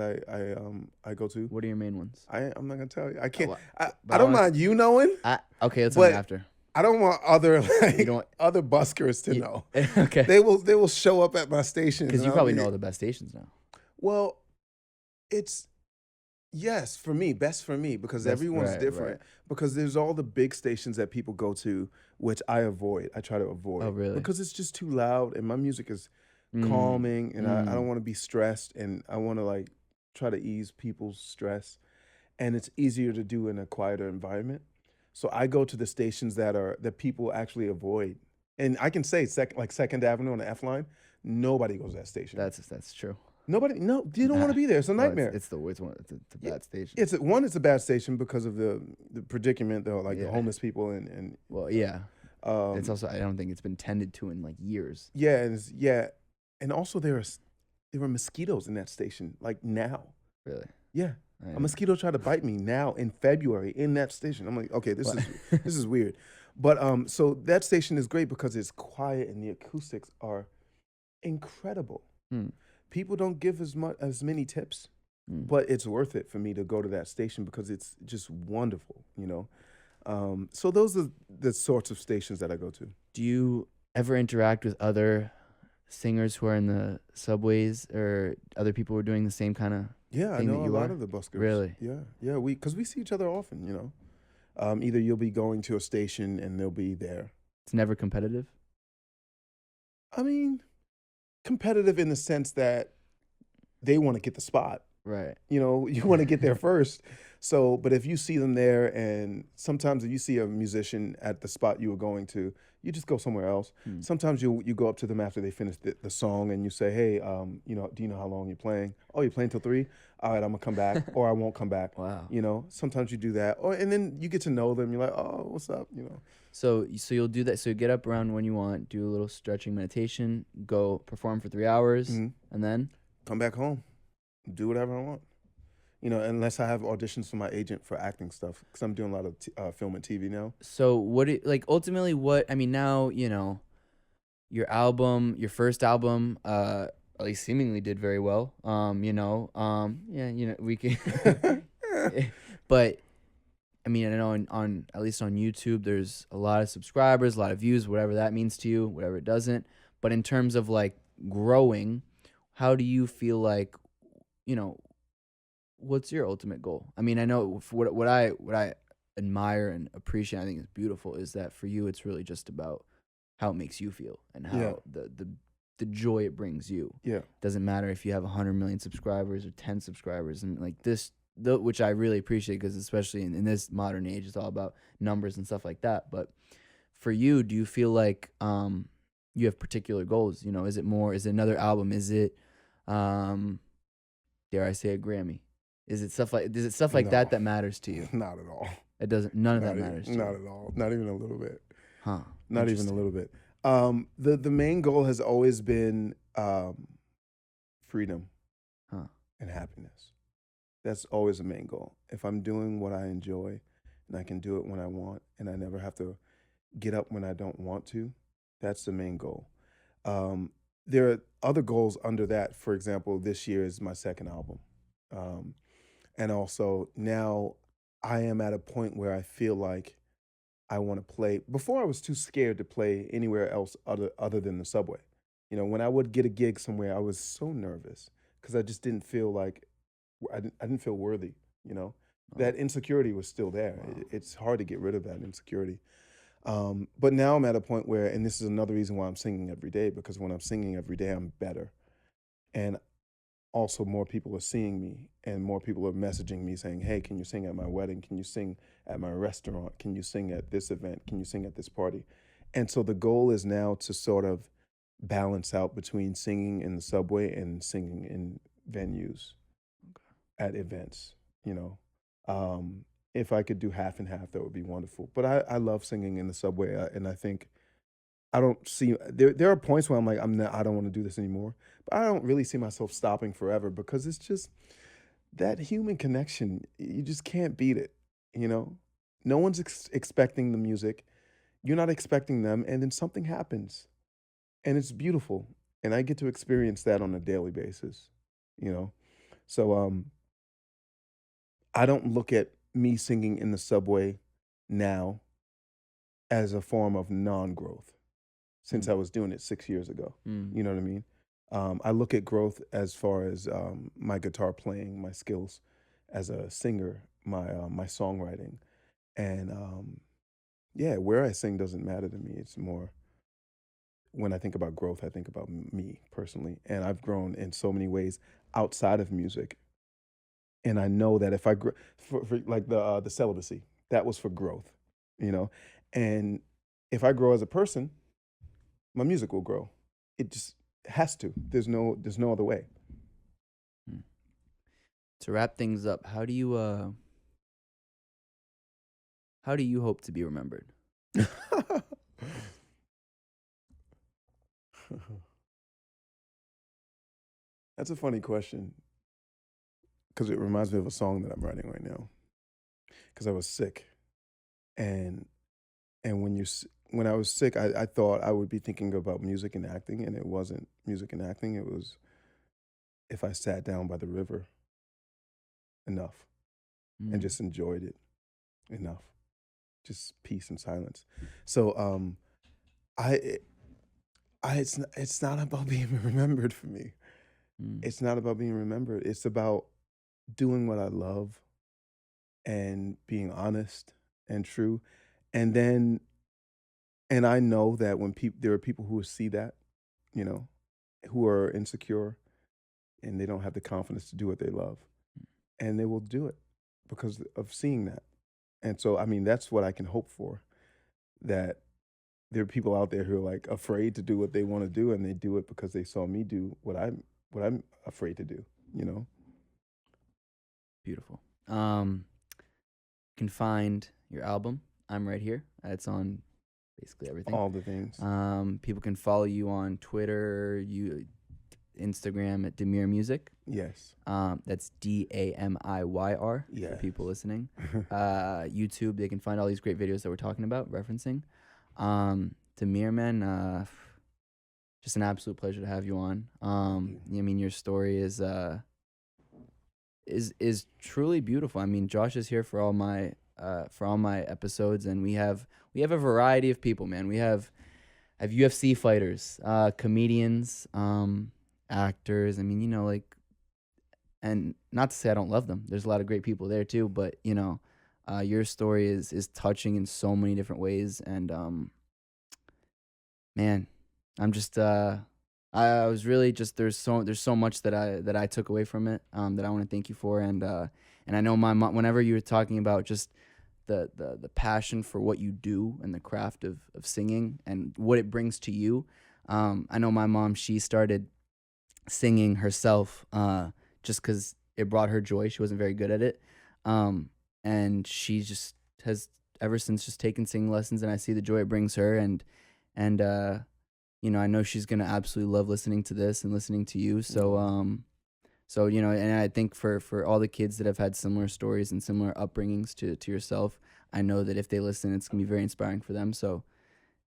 I go to. What are your main ones? I'm not gonna tell you. I can't. I don't mind you knowing. Okay, let's tell me after. I don't want other other buskers to know. Okay. They will show up at my station because you probably know all the best stations now. Well, it's. Yes, for me, best for me, because everyone's different. Right. Because there's all the big stations that people go to, which I avoid. I try to avoid. Oh, really? Because it's just too loud, and my music is calming, and I don't want to be stressed, and I want to like try to ease people's stress, and it's easier to do in a quieter environment. So I go to the stations that people actually avoid, and I can say like 2nd Avenue on the F line. Nobody goes to that station. That's true. Nobody, no, you don't want to be there. It's a nightmare. It's a bad station. It's a bad station because of the predicament, though, like the homeless people and. Well, yeah. It's also, I don't think it's been tended to in like years. Yeah, and also there were mosquitoes in that station like now. Really? Yeah, a mosquito tried to bite me now in February in that station. I'm like, okay, this is weird, but so that station is great because it's quiet and the acoustics are incredible. People don't give as many tips, but it's worth it for me to go to that station because it's just wonderful, So those are the sorts of stations that I go to. Do you ever interact with other singers who are in the subways or other people who are doing the same kind of Yeah, I know a lot of the buskers. Really? Yeah. Because we see each other often, Either you'll be going to a station and they'll be there. It's never competitive. I mean, competitive in the sense that they want to get the spot. Right. You know, you want to get there first. So, but if you see them there, and sometimes if you see a musician at the spot you were going to, you just go somewhere else. Hmm. Sometimes you go up to them after they finish the song and you say, hey, you know, do you know how long you're playing? Oh, you're playing till 3? All right, I'm gonna come back, or I won't come back. Wow. You know, sometimes you do that, or and then you get to know them. You're like, oh, what's up? You know. So you'll do that. So you get up around when you want, do a little stretching meditation, go perform for 3 hours, hmm and then Come back home, do whatever I want. You know, unless I have auditions for my agent for acting stuff, because I'm doing a lot of film and TV now. so like ultimately what I mean now, your album, your first album, at least seemingly did very well. Yeah, we can but I mean, I know on at least on YouTube there's a lot of subscribers, a lot of views, whatever that means to you, whatever it doesn't. But in terms of like growing, how do you feel like, you know, what's your ultimate goal? I mean, I know what I admire and appreciate, I think is beautiful, is that for you it's really just about how it makes you feel and Yeah, how the joy it brings you. yeah, Doesn't matter if you have 100 million subscribers or 10 subscribers, and like which I really appreciate, because especially in this modern age, it's all about numbers and stuff like that. But for you, do you feel like you have particular goals? Is it another album? Is it um dare I say a Grammy? Is it stuff like no, that matters to you? not at all. It doesn't. None of that matters to Not you, at all. Not even a little bit. huh? Not even a Interesting. little bit. The main goal has always been freedom Huh? and happiness. That's always the main goal. If I'm doing what I enjoy and I can do it when I want and I never have to get up when I don't want to, that's the main goal. Um, there are other goals under that. For example, this year is my second album. Um, and also now I am at a point where I feel like I want to play. Before I was too scared to play anywhere else other than the subway. You know, when I would get a gig somewhere, I was so nervous because I just didn't feel like I didn't feel worthy. You know, Oh, that insecurity was still there. wow. It's hard to get rid of that insecurity. But now I'm at a point where, and this is another reason why I'm singing every day, because when I'm singing every day, I'm better. And also more people are seeing me and more people are messaging me saying, hey, can you sing at my wedding? Can you sing at my restaurant? Can you sing at this event? Can you sing at this party? And so the goal is now to sort of balance out between singing in the subway and singing in venues at events, you know. If I could do half and half, that would be wonderful. But I love singing in the subway, and I think I don't see there are points where I'm like, I don't want to do this anymore. But I don't really see myself stopping forever because it's just that human connection. You just can't beat it, you know? No one's expecting the music. You're not expecting them, and then something happens, and it's beautiful. And I get to experience that on a daily basis, you know? So I don't look at me singing in the subway now as a form of non-growth, since Hmm. I was doing it 6 years ago. Hmm. You know what I mean? I look at growth as far as my guitar playing, my skills as a singer, my songwriting, and yeah, where I sing doesn't matter to me. It's more when I think about growth, I think about me personally, and I've grown in so many ways outside of music. And I know that if I grow, for like the celibacy, that was for growth, you know, and if I grow as a person, my music will grow. It just has to. There's no other way. Hmm. To wrap things up, how do you hope to be remembered? That's a funny question because it reminds me of a song that I'm writing right now. Because I was sick, and when I was sick, I thought I would be thinking about music and acting, and it wasn't music and acting. It was if I sat down by the river enough and Hmm. just enjoyed it enough, just peace and silence. So I it's not about being remembered for me. Hmm. It's not about being remembered. It's about doing what I love and being honest and true. And then And I know that when there are people who see that, you know, who are insecure and they don't have the confidence to do what they love, and they will do it because of seeing that. And so, I mean, that's what I can hope for, that there are people out there who are like afraid to do what they want to do, and they do it because they saw me do what I'm afraid to do, you know? Beautiful. Can find your album, I'm Right Here. It's on basically everything. All the things. People can follow you on Twitter, Instagram at Damiyr Music. Yes. That's Damiyr Yeah. for people listening. YouTube, they can find all these great videos that we're talking about, referencing. Damiyr, man, just an absolute pleasure to have you on. I mean, your story is truly beautiful. I mean, Josh is here for all my episodes, and we have a variety of people, man. We have UFC fighters, comedians, actors. I mean, you know, like, and not to say I don't love them. There's a lot of great people there too, but you know, your story is touching in so many different ways, and man, I'm just I was really just there's so much that I took away from it, that I want to thank you for, and I know my mom, whenever you were talking about just the passion for what you do and the craft of singing and what it brings to you, I know my mom, she started singing herself just because it brought her joy. She wasn't very good at it, and she just has ever since just taken singing lessons, and I see the joy it brings her, and you know, I know she's gonna absolutely love listening to this and listening to you. So you know, and I think for all the kids that have had similar stories and similar upbringings to yourself, I know that if they listen, it's gonna be very inspiring for them. So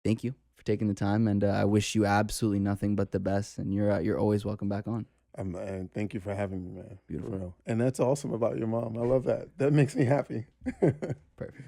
thank you for taking the time, and I wish you absolutely nothing but the best. And you're always welcome back on. And thank you for having me, man. Beautiful. For real. And that's awesome about your mom. I love that. That makes me happy. Perfect.